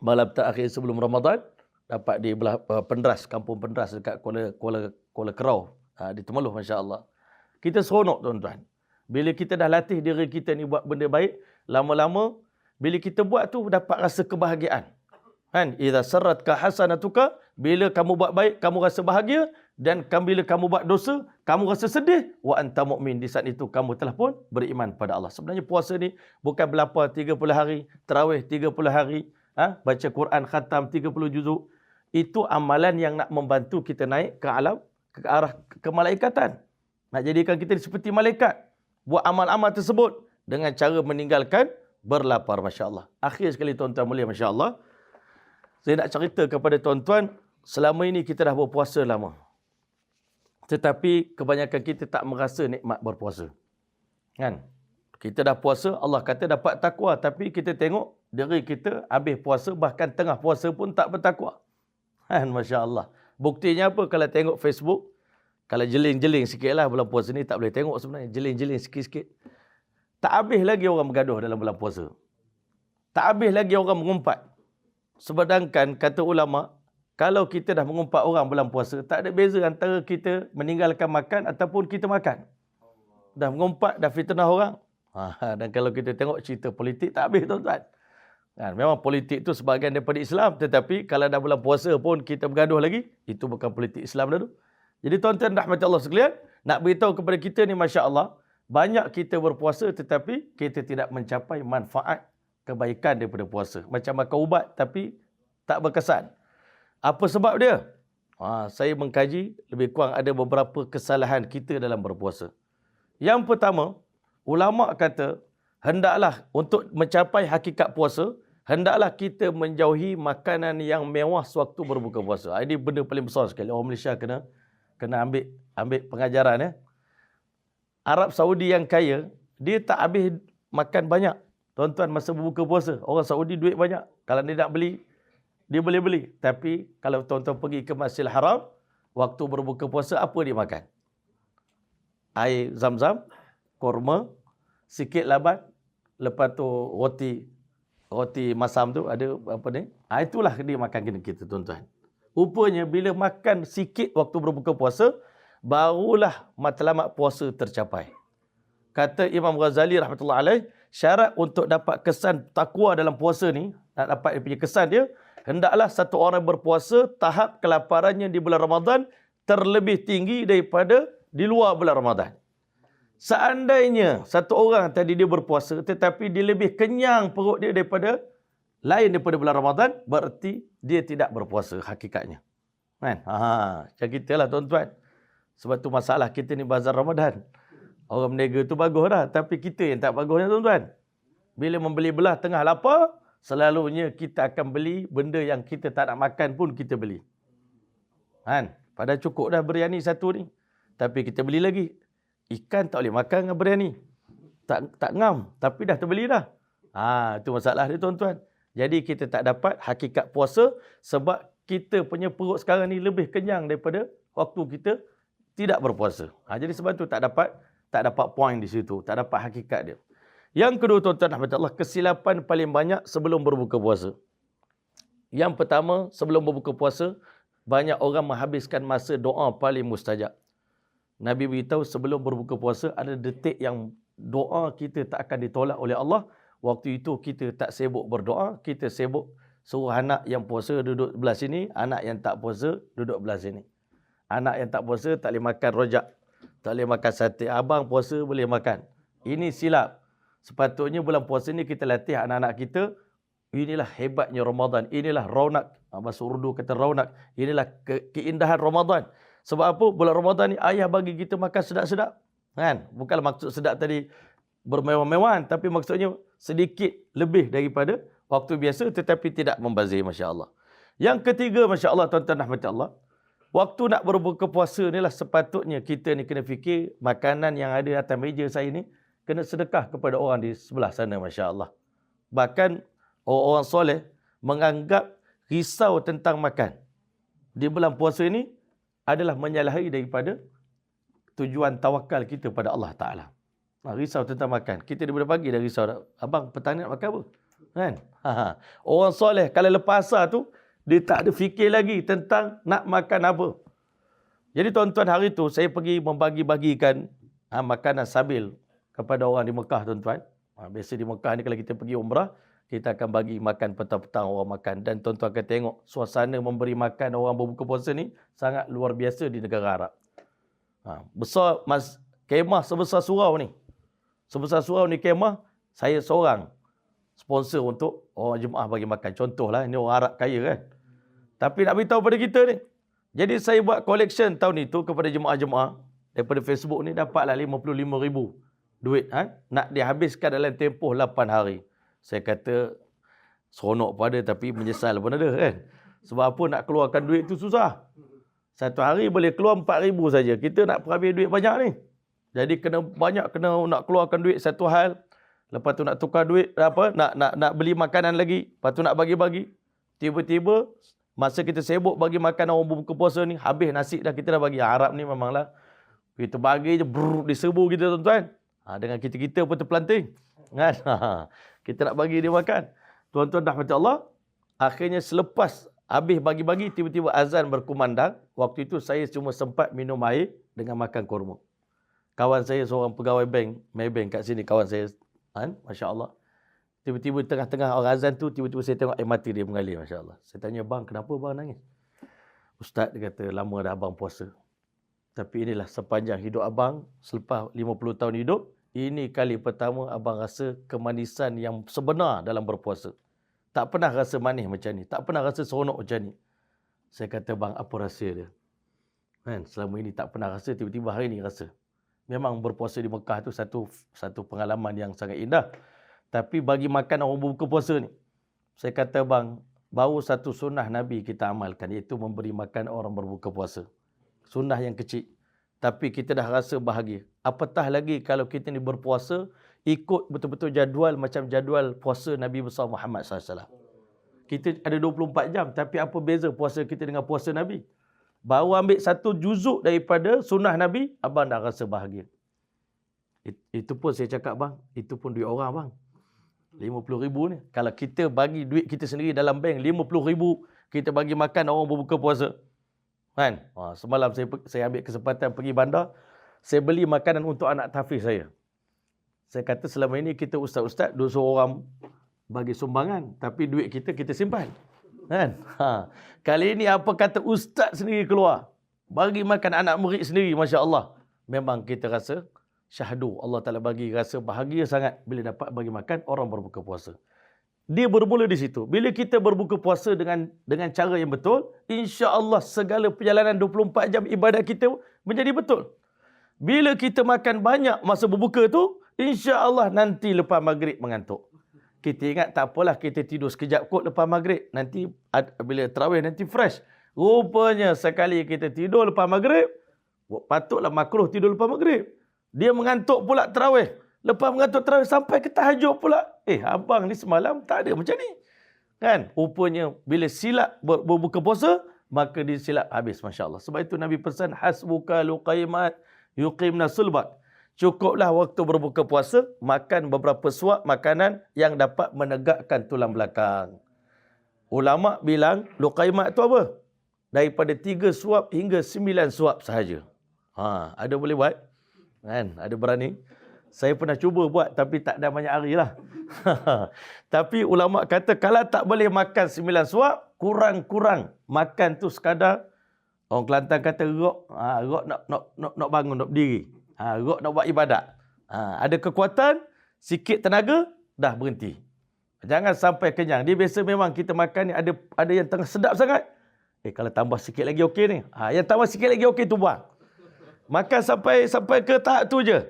Malam terakhir sebelum Ramadan dapat di belah Pendras, kampung Pendras dekat Kuala Kerau, di Temeloh, masya-Allah. Kita seronok, tuan-tuan. Bila kita dah latih diri kita ni buat benda baik, lama-lama bila kita buat tu dapat rasa kebahagiaan. Kan? Idza sarratka hasanatuka, bila kamu buat baik kamu rasa bahagia, dan bila kamu buat dosa kamu rasa sedih, wa anta mu'min, di saat itu kamu telah pun beriman pada Allah. Sebenarnya puasa ni bukan berlapar 30 hari, tarawih 30 hari, baca Quran khatam 30 juzuk. Itu amalan yang nak membantu kita naik ke alam, ke arah kemalaikatan. Nak jadikan kita seperti malaikat. Buat amal-amal tersebut dengan cara meninggalkan berlapar, masya-Allah. Akhir sekali, tuan-tuan mulia, masya-Allah, saya nak cerita kepada tuan-tuan, selama ini kita dah berpuasa lama, tetapi kebanyakan kita tak merasa nikmat berpuasa. Kan? Kita dah puasa, Allah kata dapat takwa, tapi kita tengok diri kita habis puasa, bahkan tengah puasa pun tak bertakwa. Kan? Masya-Allah. Buktinya apa? Kalau tengok Facebook, kalau jeling-jeling sikit lah, bulan puasa ni tak boleh tengok sebenarnya, jeling-jeling sikit-sikit. Tak habis lagi orang bergaduh dalam bulan puasa. Tak habis lagi orang mengumpat. Sedangkan kata ulama, kalau kita dah mengumpat orang bulan puasa, tak ada beza antara kita meninggalkan makan ataupun kita makan. Dah mengumpat, dah fitnah orang. Dan kalau kita tengok cerita politik, tak habis, tuan-tuan. Memang politik tu sebahagian daripada Islam, tetapi kalau dah bulan puasa pun kita bergaduh lagi, itu bukan politik Islam dah tu. Jadi tuan-tuan rahmati Allah sekalian, nak beritahu kepada kita ni, masya-Allah, banyak kita berpuasa tetapi kita tidak mencapai manfaat kebaikan daripada puasa. Macam makan ubat tapi tak berkesan. Apa sebab dia? Saya mengkaji, lebih kurang ada beberapa kesalahan kita dalam berpuasa. Yang pertama, ulama kata, hendaklah untuk mencapai hakikat puasa, hendaklah kita menjauhi makanan yang mewah sewaktu berbuka puasa. Ini benda paling besar sekali. Orang Malaysia kena ambil pengajaran. Arab Saudi yang kaya, dia tak habis makan banyak, tuan-tuan, masa berbuka puasa. Orang Saudi duit banyak. Kalau dia nak beli, dia boleh beli. Tapi kalau tuan-tuan pergi ke Masjidil Haram, waktu berbuka puasa, apa dia makan? Air zam-zam, kurma, sikit labat, lepas tu roti masam tu ada apa ni? Itulah dia makan kena kita, tuan-tuan. Rupanya bila makan sikit waktu berbuka puasa, barulah matlamat puasa tercapai. Kata Imam Ghazali rahmatullah alaih, syarat untuk dapat kesan takwa dalam puasa ni, nak dapat dia punya kesan dia, hendaklah satu orang berpuasa tahap kelaparannya di bulan Ramadan terlebih tinggi daripada di luar bulan Ramadan. Seandainya satu orang tadi dia berpuasa tetapi dia lebih kenyang perut dia daripada bulan Ramadan, berarti dia tidak berpuasa hakikatnya. Kan? Macam kita lah, tuan-tuan. Sebab tu masalah kita ni bazar Ramadan. Orang berniaga tu bagus dah, tapi kita yang tak bagusnya, tuan-tuan. Bila membeli belah tengah lapar, selalunya kita akan beli benda yang kita tak nak makan pun kita beli. Kan? Padahal cukup dah biryani satu ni. Tapi kita beli lagi. Ikan tak boleh makan dengan biryani. Tak ngam, tapi dah terbeli dah. Itu masalah dia, tuan-tuan. Jadi kita tak dapat hakikat puasa sebab kita punya perut sekarang ni lebih kenyang daripada waktu kita tidak berpuasa. Jadi sebab tu tak dapat point di situ, tak dapat hakikat dia. Yang kedua, tuan-tuan rahmatullah, kesilapan paling banyak sebelum berbuka puasa. Yang pertama, sebelum berbuka puasa, banyak orang menghabiskan masa doa paling mustajab. Nabi beritahu sebelum berbuka puasa ada detik yang doa kita tak akan ditolak oleh Allah. Waktu itu kita tak sibuk berdoa, kita sibuk suruh anak yang puasa duduk belah sini, anak yang tak puasa duduk belah sini. Anak yang tak puasa tak boleh makan rojak, tak boleh makan sate. Abang puasa boleh makan. Ini silap. Sepatutnya bulan puasa ni kita latih anak-anak kita, inilah hebatnya Ramadan, inilah raunak. Bahasa Urdu kata raunak. Inilah keindahan Ramadan. Sebab apa? Bulan Ramadan ni ayah bagi kita makan sedap-sedap. Kan? Bukanlah maksud sedap tadi bermewah-mewahan, tapi maksudnya sedikit lebih daripada waktu biasa tetapi tidak membazir, masya-Allah. Yang ketiga, masya-Allah, tuan-tuan rahmat Allah, waktu nak berbuka puasa ni lah sepatutnya kita ni kena fikir makanan yang ada atas meja saya ni kena sedekah kepada orang di sebelah sana, masya-Allah. Bahkan orang-orang soleh menganggap risau tentang makan di bulan puasa ni adalah menyalahi daripada tujuan tawakal kita pada Allah Ta'ala. Risau tentang makan. Kita daripada pagi dah risau. Abang, petang nak makan apa? Kan? Orang soleh kalau lepas asar tu, dia tak ada fikir lagi tentang nak makan apa. Jadi tuan-tuan, hari tu saya pergi membagi-bagikan makanan sabil kepada orang di Mekah, tuan-tuan. Biasa di Mekah ni kalau kita pergi umrah, kita akan bagi makan petang-petang orang makan. Dan tuan-tuan akan tengok suasana memberi makan orang berbuka puasa ni sangat luar biasa di negara Arab. Besar kemah sebesar surau ni. Sebesar surau ni kemah, saya seorang sponsor untuk orang jemaah bagi makan. Contohlah, ini orang Arab kaya kan. Tapi nak beritahu pada kita ni. Jadi saya buat collection tahun itu kepada jemaah-jemaah. Daripada Facebook ni dapatlah 55,000 duit. Nak dihabiskan dalam tempoh 8 hari. Saya kata, seronok pun ada tapi menyesal pun ada kan. Sebab apa, nak keluarkan duit tu susah. Satu hari boleh keluar 4,000 saja. Kita nak perhabis duit banyak ni. Jadi kena nak keluarkan duit satu hal. Lepas tu nak tukar duit, nak beli makanan lagi. Lepas tu nak bagi-bagi. Tiba-tiba, masa kita sibuk bagi makan orang berbuka puasa ni, habis nasi dah kita dah bagi. Arab ni memanglah, kita bagi je, diserbu kita, tuan-tuan. Dengan kita-kita pun terpelanting. Kan? Kita nak bagi dia makan. Tuan-tuan rahmat Allah, akhirnya selepas habis bagi-bagi, tiba-tiba azan berkumandang. Waktu itu saya cuma sempat minum air dengan makan kurma. Kawan saya seorang pegawai bank, Maybank kat sini, kawan saya, Masya Allah. Tiba-tiba tengah-tengah orang azan tu, tiba-tiba saya tengok air mata dia mengalir, Masya Allah. Saya tanya, bang, kenapa bang nangis? Ustaz, dia kata, lama dah abang puasa. Tapi inilah sepanjang hidup abang, selepas 50 tahun hidup, ini kali pertama abang rasa kemanisan yang sebenar dalam berpuasa. Tak pernah rasa manis macam ni. Tak pernah rasa seronok macam ni. Saya kata, bang, apa rahsia dia? Kan? Selama ini tak pernah rasa, tiba-tiba hari ni rasa. Memang berpuasa di Mekah tu satu pengalaman yang sangat indah. Tapi bagi makan orang berbuka puasa ni, saya kata, bang, baru satu sunnah Nabi kita amalkan, iaitu memberi makan orang berbuka puasa. Sunnah yang kecil. Tapi kita dah rasa bahagia. Apatah lagi kalau kita ni berpuasa, ikut betul-betul jadual macam jadual puasa Nabi besar Muhammad SAW. Kita ada 24 jam. Tapi apa beza puasa kita dengan puasa Nabi? Baru ambil satu juzuk daripada sunnah Nabi, abang dah rasa bahagia. Itu pun saya cakap bang, itu pun duit orang bang. 50,000 ni. Kalau kita bagi duit kita sendiri dalam bank, 50,000 kita bagi makan orang berbuka puasa. Kan? Semalam saya ambil kesempatan pergi bandar, saya beli makanan untuk anak tahfiz saya. Saya kata selama ini kita ustaz-ustaz, dua orang bagi sumbangan, tapi duit kita simpan. Kan? Kali ini apa kata ustaz sendiri keluar, bagi makan anak murid sendiri, Masya Allah. Memang kita rasa syahdu. Allah Ta'ala bagi rasa bahagia sangat bila dapat bagi makan orang berbuka puasa. Dia bermula di situ. Bila kita berbuka puasa dengan cara yang betul, insya-Allah segala perjalanan 24 jam ibadat kita menjadi betul. Bila kita makan banyak masa berbuka tu, insya-Allah nanti lepas maghrib mengantuk. Kita ingat tak apalah, kita tidur sekejap kot lepas maghrib. Nanti bila tarawih nanti fresh. Rupanya sekali kita tidur lepas maghrib, patutlah makruh tidur lepas maghrib. Dia mengantuk pula tarawih. Lepas mengantuk tarawih sampai ke tahajud pula. Abang ni semalam tak ada macam ni. Kan? Rupanya bila silap berbuka puasa, maka dia silap habis. Masya Allah. Sebab itu Nabi pesan, hasbuka luqaimat yuqimna sulbat. Cukuplah waktu berbuka puasa, makan beberapa suap makanan yang dapat menegakkan tulang belakang. Ulama bilang, luqaimat tu apa? Daripada 3 suap hingga 9 suap sahaja. Ada boleh buat? Kan? Ada berani? Saya pernah cuba buat tapi tak ada banyak hari lah. Tapi ulama kata kalau tak boleh makan 9 suap, kurang-kurang makan tu sekadar, orang Kelantan kata rok, rok nak bangun, nak berdiri. Rok nak buat ibadat. Ada kekuatan, sikit tenaga, dah berhenti. Jangan sampai kenyang. Dia biasa memang kita makan ni ada yang tengah sedap sangat. Kalau tambah sikit lagi okey ni. Yang tambah sikit lagi okey tu buang. Makan sampai ke tahap tu je.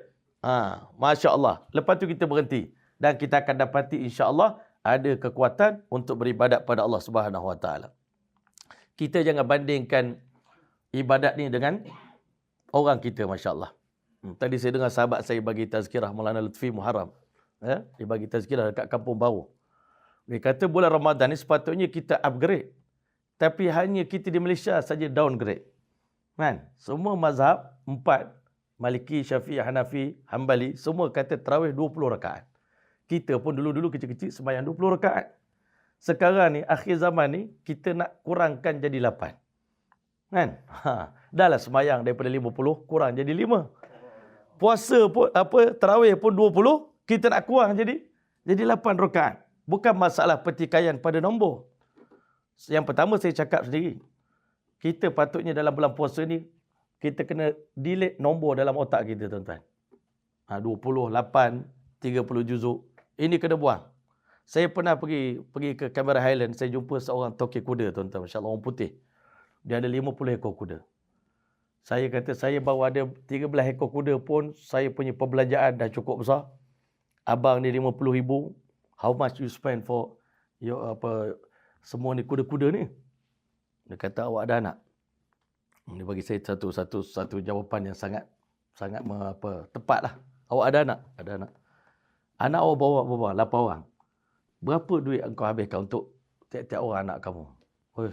Masya Allah. Lepas tu kita berhenti. Dan kita akan dapati insya Allah ada kekuatan untuk beribadat pada Allah Subhanahu Wa Taala. Kita jangan bandingkan ibadat ni dengan orang kita, Masya Allah. Tadi saya dengar sahabat saya bagi tazkirah, Maulana Lutfi Muharram. Dia bagi tazkirah dekat Kampung Baru. Dia kata bulan Ramadan ni sepatutnya kita upgrade. Tapi hanya kita di Malaysia saja downgrade. Kan? Semua mazhab 4, Maliki, Syafi'i, Hanafi, Hambali, semua kata tarawih 20 rakaat. Kita pun dulu-dulu kecil-kecil sembahyang 20 rakaat. Sekarang ni, akhir zaman ni, kita nak kurangkan jadi 8. Kan? Dah lah sembahyang daripada 50, kurang jadi 5. Puasa pun, tarawih pun 20, kita nak kurang jadi 8 rakaat. Bukan masalah pertikaian pada nombor. Yang pertama saya cakap sendiri. Kita patutnya dalam bulan puasa ni, kita kena delete nombor dalam otak kita, tuan-tuan. 20, 8, 30 juzuk. Ini kena buang. Saya pernah pergi ke Canberra Highland, saya jumpa seorang toki kuda, tuan-tuan. Masya Allah, orang putih. Dia ada 50 ekor kuda. Saya kata, saya baru ada 13 ekor kuda pun, saya punya perbelanjaan dah cukup besar. Abang ni 50,000. How much you spend for semua ni kuda-kuda ni? Dia kata, awak ada anak? Dia bagi saya satu jawapan yang sangat tepat lah. Awak ada anak? Ada anak. Anak awak bawa 8 orang. Berapa duit engkau habiskan untuk tiap-tiap orang anak kamu?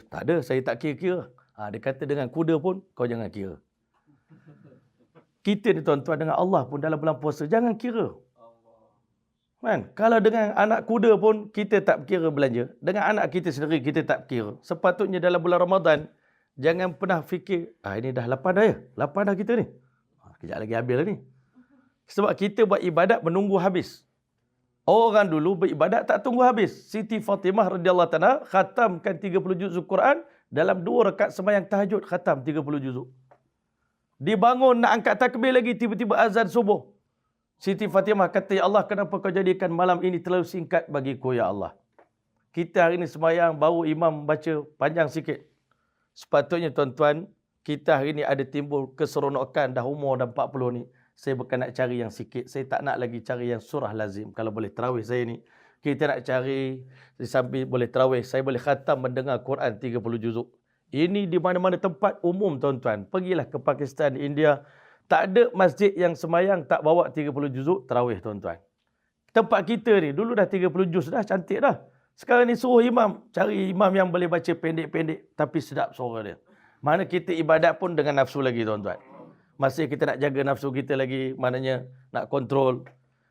Tak ada, saya tak kira-kira. Dia kata dengan kuda pun kau jangan kira. Kita ni tuan-tuan dengan Allah pun dalam bulan puasa jangan kira. Kan? Kalau dengan anak kuda pun kita tak kira belanja. Dengan anak kita sendiri kita tak kira. Sepatutnya dalam bulan Ramadan jangan pernah fikir, ini dah 8 dah ya? 8 dah kita ni. Kejap lagi habis lah ni. Sebab kita buat ibadat menunggu habis. Orang dulu beribadat tak tunggu habis. Siti Fatimah radhiyallahu ta'ala khatamkan 30 juzuk Quran dalam 2 rakaat sembahyang tahajud, khatam 30 juzuk. Dibangun nak angkat takbir lagi, tiba-tiba azan subuh. Siti Fatimah kata, ya Allah, kenapa kau jadikan malam ini terlalu singkat bagiku, ya Allah. Kita hari ini sembahyang, baru imam baca panjang sikit. Sepatutnya tuan-tuan, kita hari ini ada timbul keseronokan, dah umur dah 40 ni. Saya bukan nak cari yang sikit, saya tak nak lagi cari yang surah lazim. Kalau boleh tarawih saya ni, kita nak cari, sambil boleh tarawih, saya boleh khatam mendengar Quran 30 juzuk. Ini di mana-mana tempat umum tuan-tuan. Pergilah ke Pakistan, India, tak ada masjid yang sembahyang tak bawa 30 juzuk tarawih tuan-tuan. Tempat kita ni, dulu dah 30 juz dah, cantik dah. Sekarang ni suruh imam, cari imam yang boleh baca pendek-pendek tapi sedap suara dia. Mana kita ibadat pun dengan nafsu lagi tuan-tuan. Masih kita nak jaga nafsu kita lagi, maknanya nak kontrol.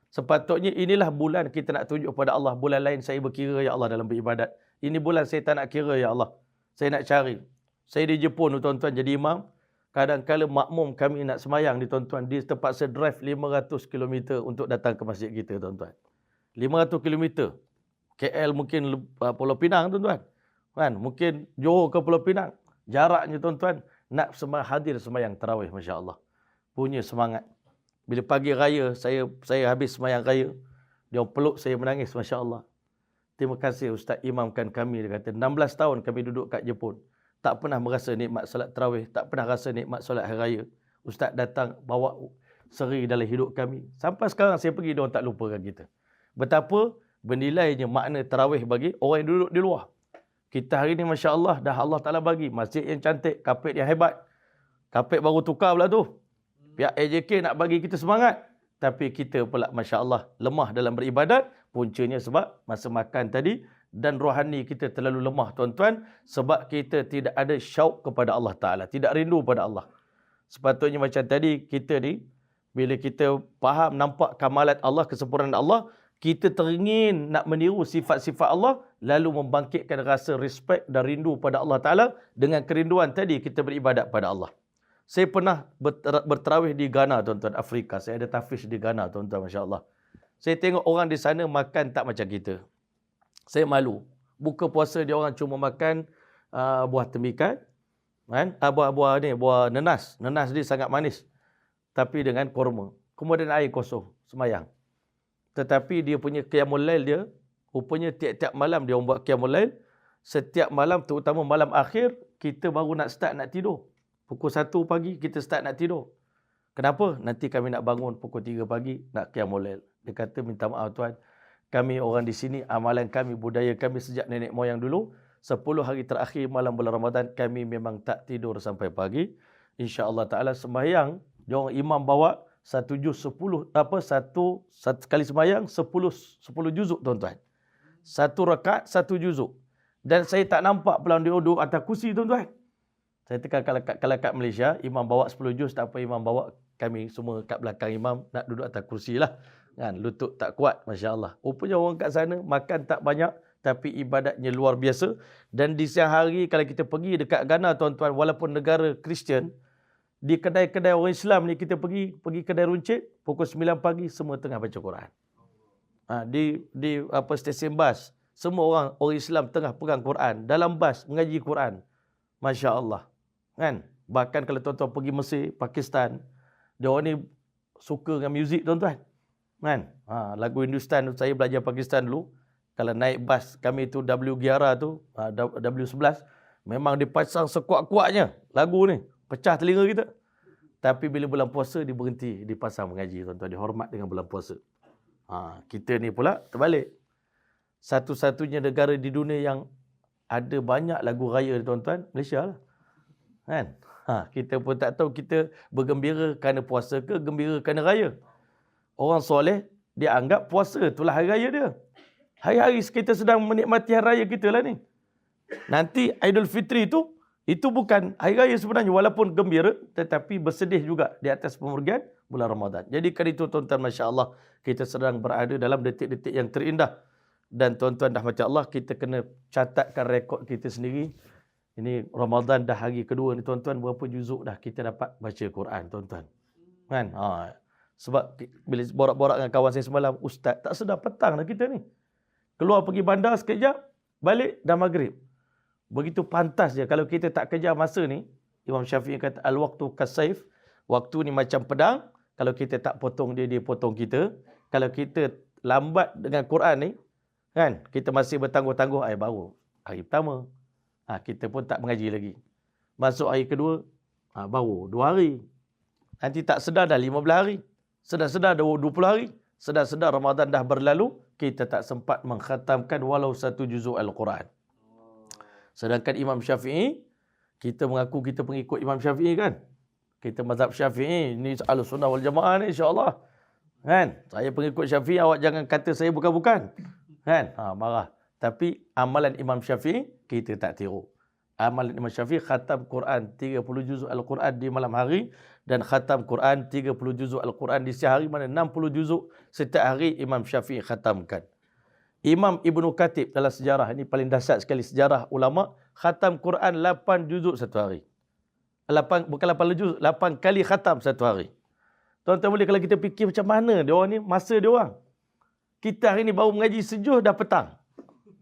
Sepatutnya inilah bulan kita nak tunjuk pada Allah. Bulan lain saya berkira ya Allah dalam beribadat. Ini bulan saya tak nak kira ya Allah. Saya nak cari. Saya di Jepun tuan-tuan jadi imam. Kadang-kala makmum kami nak semayang ni tuan-tuan. Dia terpaksa drive 500 km untuk datang ke masjid kita tuan-tuan. 500 km. KL mungkin Pulau Pinang tuan-tuan. Kan? Mungkin Johor ke Pulau Pinang. Jaraknya tuan-tuan. Nak hadir semayang tarawih, Masya Allah. Punya semangat. Bila pagi raya, saya habis semayang raya. Dia peluk saya menangis, Masya Allah. Terima kasih Ustaz imamkan kami. Dia kata, 16 tahun kami duduk kat Jepun. Tak pernah merasa nikmat solat tarawih. Tak pernah rasa nikmat solat hari raya. Ustaz datang bawa seri dalam hidup kami. Sampai sekarang saya pergi, dia orang tak lupakan kita. Betapa bernilainya makna tarawih bagi orang yang duduk di luar. Kita hari ni Masya Allah, dah Allah Ta'ala bagi masjid yang cantik, kapet yang hebat. Kapet baru tukar pula tu. Pihak AJK nak bagi kita semangat. Tapi kita pula Masya Allah lemah dalam beribadat. Puncanya sebab masa makan tadi. Dan rohani kita terlalu lemah tuan-tuan. Sebab kita tidak ada syauq kepada Allah Ta'ala. Tidak rindu pada Allah. Sepatutnya macam tadi kita ni. Bila kita faham, nampak kamalat Allah, kesempurnaan Allah. Kita teringin nak meniru sifat-sifat Allah. Lalu membangkitkan rasa respect dan rindu pada Allah Ta'ala. Dengan kerinduan tadi kita beribadat pada Allah. Saya pernah berterawih di Ghana tuan-tuan, Afrika. Saya ada tahfiz di Ghana tuan-tuan, Masya Allah. Saya tengok orang di sana makan tak macam kita. Saya malu. Buka puasa dia orang cuma makan buah tembikan. Kan? Buah nenas. Nenas dia sangat manis. Tapi dengan korma. Kemudian air kosong, semayang. Tetapi dia punya qiyamul lail dia, rupanya tiap-tiap malam dia buat qiyamul lail. Setiap malam, terutama malam akhir, kita baru nak start nak tidur. Pukul 1 pagi kita start nak tidur. Kenapa? Nanti kami nak bangun pukul 3 pagi nak qiyamul lail. Dia kata, minta maaf tuan, kami orang di sini, amalan kami, budaya kami sejak nenek moyang dulu, 10 hari terakhir malam bulan Ramadan kami memang tak tidur sampai pagi. Insya-Allah taala sembahyang, dia orang imam bawa satu kali sembahyang 10 juzuk tuan-tuan. Satu rakaat 1 juzuk. Dan saya tak nampak pelan dia duduk atas kursi tuan-tuan. Saya tekan kalau kat Malaysia, imam bawa 10 juz, tak apa imam bawa, kami semua kat belakang imam nak duduk atas kursi lah. Kan? Lutut tak kuat, Masya Allah. Rupanya orang kat sana makan tak banyak, tapi ibadatnya luar biasa. Dan di siang hari, kalau kita pergi dekat Ghana, tuan-tuan, walaupun negara Kristian, di kedai-kedai orang Islam ni, kita pergi kedai runcit, pukul 9 pagi, semua tengah baca Quran. Di stesen bas, semua orang Islam tengah pegang Quran. Dalam bas, mengaji Quran. Masya Allah. Kan? Bahkan kalau tuan-tuan pergi Mesir, Pakistan, dia orang ni suka dengan muzik tuan-tuan. Kan? Lagu Hindustan, saya belajar Pakistan dulu. Kalau naik bas kami tu W Giara tu, W11, memang dipasang sekuat-kuatnya lagu ni. Pecah telinga kita. Tapi bila bulan puasa, dia berhenti dipasang mengaji tuan-tuan. Dihormat dengan bulan puasa. Kita ni pula terbalik. Satu-satunya negara di dunia yang ada banyak lagu raya tuan-tuan, Malaysia lah. Kan? Kita pun tak tahu kita bergembira kerana puasa ke gembira kerana raya. Orang soleh, dia anggap puasa itulah hari raya dia. Hari-hari kita sedang menikmati hari raya kita lah ni. Nanti Aidilfitri itu bukan hari raya sebenarnya. Walaupun gembira, tetapi bersedih juga di atas pemergian bulan Ramadan. Jadi kali itu tuan-tuan, Masya Allah, kita sedang berada dalam detik-detik yang terindah. Dan tuan-tuan dah Masya Allah, kita kena catatkan rekod kita sendiri. Ini Ramadan dah hari kedua ni tuan-tuan, berapa juzuk dah kita dapat baca Quran tuan-tuan. Kan? Sebab bila borak-borak dengan kawan saya semalam, Ustaz, tak sedar petang dah kita ni. Keluar pergi bandar sekejap, balik dah maghrib. Begitu pantas je. Kalau kita tak kejar masa ni, Imam Syafi'i kata, al-waqtu kas-saif. Waktu ni macam pedang. Kalau kita tak potong dia, dia potong kita. Kalau kita lambat dengan Quran ni, kan? Kita masih bertangguh-tangguh, baru hari pertama. Kita pun tak mengaji lagi. Masuk hari kedua, baru 2 hari. Nanti tak sedar dah 15 hari. Sedar-sedar dah 20 hari. Sedar-sedar Ramadan dah berlalu, kita tak sempat mengkhatamkan walau 1 juzuk Al-Quran. Sedangkan Imam Syafi'i, kita mengaku kita pengikut Imam Syafi'i kan? Kita mazhab Syafi'i, ni Ahlussunnah wal Jamaah ni insya-Allah. Kan? Saya pengikut Syafi'i, awak jangan kata saya bukan-bukan. Kan? Marah. Tapi amalan Imam Syafi'i kita tak tiru. Amalan Imam Syafi'i khatam Quran 30 juzuk Al-Quran di malam hari dan khatam Quran 30 juzuk Al-Quran di siang hari, mana 60 juzuk setiap hari Imam Syafi'i khatamkan. Imam Ibnu Khatib dalam sejarah, ini paling dahsyat sekali sejarah ulama, khatam Quran 8 juzuk satu hari. 8, bukan 8 juzuk, 8 kali khatam satu hari. Tuan-tuan boleh kalau kita fikir macam mana dia orang ni, masa dia orang. Kita hari ni baru mengaji sejuh dah petang.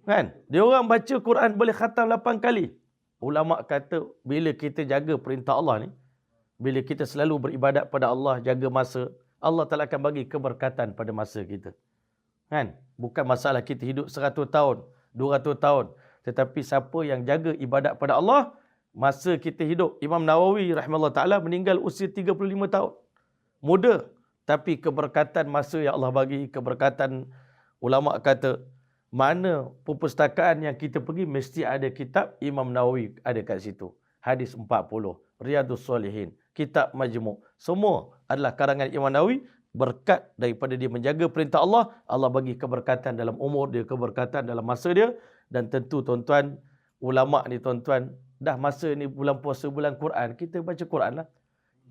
Kan? Dia orang baca Quran boleh khatam 8 kali. Ulama kata bila kita jaga perintah Allah ni, bila kita selalu beribadat pada Allah, jaga masa, Allah Ta'ala akan bagi keberkatan pada masa kita. Kan? Bukan masalah kita hidup 100 tahun, 200 tahun. Tetapi siapa yang jaga ibadat pada Allah, masa kita hidup. Imam Nawawi rahimahullah ta'ala meninggal usia 35 tahun. Muda. Tapi keberkatan masa yang Allah bagi, keberkatan, ulama kata, mana perpustakaan yang kita pergi mesti ada kitab Imam Nawawi ada kat situ. Hadis 40, Riyadhus Salihin, kitab Majmu'. Semua adalah karangan Imam Nawawi. Berkat daripada dia menjaga perintah Allah, Allah bagi keberkatan dalam umur dia, keberkatan dalam masa dia. Dan tentu tuan-tuan, ulama' ni tuan-tuan, dah masa ni bulan puasa, bulan Quran, kita baca Quran lah.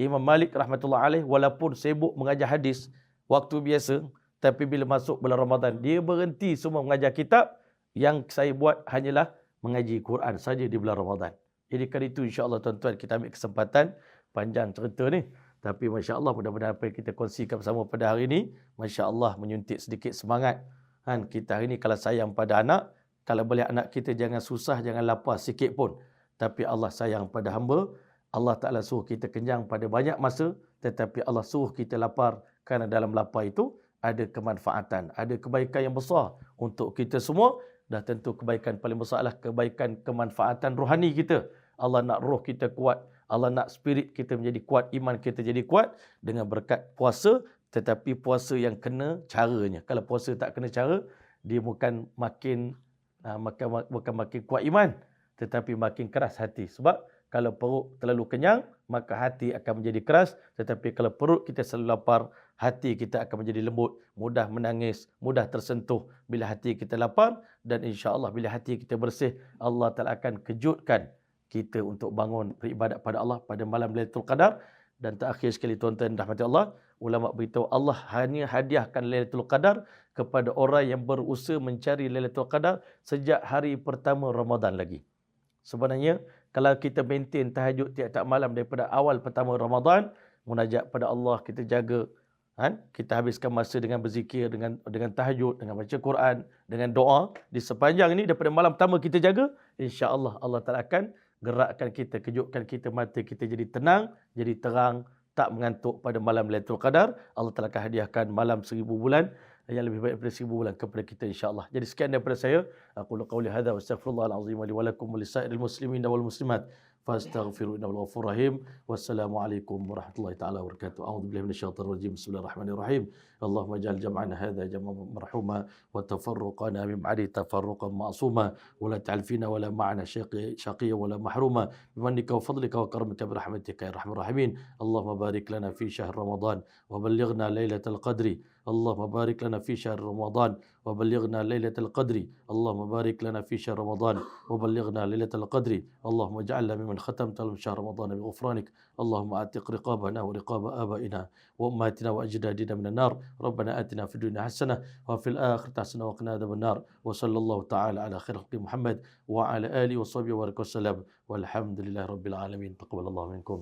Imam Malik rahmatullah alaih, walaupun sibuk mengajar hadis waktu biasa, tapi bila masuk bulan Ramadan, dia berhenti semua mengajar kitab. Yang saya buat hanyalah mengaji Quran saja di bulan Ramadan. Jadi kali itu insya-Allah tuan-tuan, kita ambil kesempatan, panjang cerita ni. Tapi Masya Allah, mudah-mudahan apa yang kita kongsikan bersama pada hari ini, Masya Allah menyuntik sedikit semangat. Kan? Kita hari ini kalau sayang pada anak, kalau boleh anak kita jangan susah, jangan lapar sikit pun. Tapi Allah sayang pada hamba. Allah Ta'ala suruh kita kenyang pada banyak masa, tetapi Allah suruh kita lapar, kerana dalam lapar itu ada kemanfaatan, ada kebaikan yang besar untuk kita semua. Dah tentu kebaikan paling besar adalah kebaikan kemanfaatan rohani kita. Allah nak roh kita kuat, Allah nak spirit kita menjadi kuat, iman kita jadi kuat dengan berkat puasa. Tetapi puasa yang kena caranya. Kalau puasa tak kena cara, dia bukan makin kuat iman, tetapi makin keras hati. Sebab kalau perut terlalu kenyang, maka hati akan menjadi keras. Tetapi kalau perut kita selalu lapar, hati kita akan menjadi lembut, mudah menangis, mudah tersentuh bila hati kita lapar. Dan insya-Allah bila hati kita bersih, Allah Ta'ala akan kejutkan kita untuk bangun beribadat pada Allah pada malam Lailatul Qadar. Dan terakhir sekali tuan-tuan rahmati Allah, ulama beritahu Allah hanya hadiahkan Lailatul Qadar kepada orang yang berusaha mencari Lailatul Qadar sejak hari pertama Ramadan lagi. Sebenarnya kalau kita maintain tahajud tiap-tiap malam daripada awal pertama Ramadan, munajat pada Allah, kita jaga, kan? Kita habiskan masa dengan berzikir, dengan tahajud, dengan baca Quran, dengan doa di sepanjang ini daripada malam pertama kita jaga, insya-Allah Allah Ta'ala akan gerakkan kita, kejutkan kita, mata kita jadi tenang, jadi terang, tak mengantuk pada malam Lailatul Qadar. Allah Ta'ala akan hadiahkan malam 1000 bulan yang lebih baik daripada 1000 bulan kepada kita insya-Allah. Jadi sekian daripada saya. Aku qauli hadza wa astaghfirullahal azim li wa lakum wa lisairil muslimin wal muslimat fastaghfiru innahu ghafurur rahim. Wassalamualaikum warahmatullahi taala wabarakatuh. A'udzubillahi minasyaitonir rajim. Bismillahirrahmanirrahim. Allahumma ij'al jam'ana hadza jam'an marhuma wa tafarruqana min ba'di tafarruqan ma'suma wa la taj'al fina wa la ma'ana shaqiyyan wa la mahruma bimannika wa fadlika wa karamika bi rahmatika ya arhamar rahimin. Allahumma barik lana fi syahr Ramadan wa ballighna lailatal qadri. اللهم بارك لنا في شهر رمضان وبلغنا ليلة القدر. اللهم بارك لنا في شهر رمضان وبلغنا ليلة القدر. اللهم اجعلنا ممن ختمت لهم شهر رمضان بغفرانك. اللهم اعتق رقابنا ورقاب آبائنا وأمهاتنا وأجدادنا من النار. ربنا آتنا في الدنيا حسنة وفي الآخرة حسنة وقنا عذاب النار. وصلى الله تعالى على خير خلق محمد وعلى آله وصحبه وبارك وسلم والحمد لله رب العالمين. تقبل الله منكم.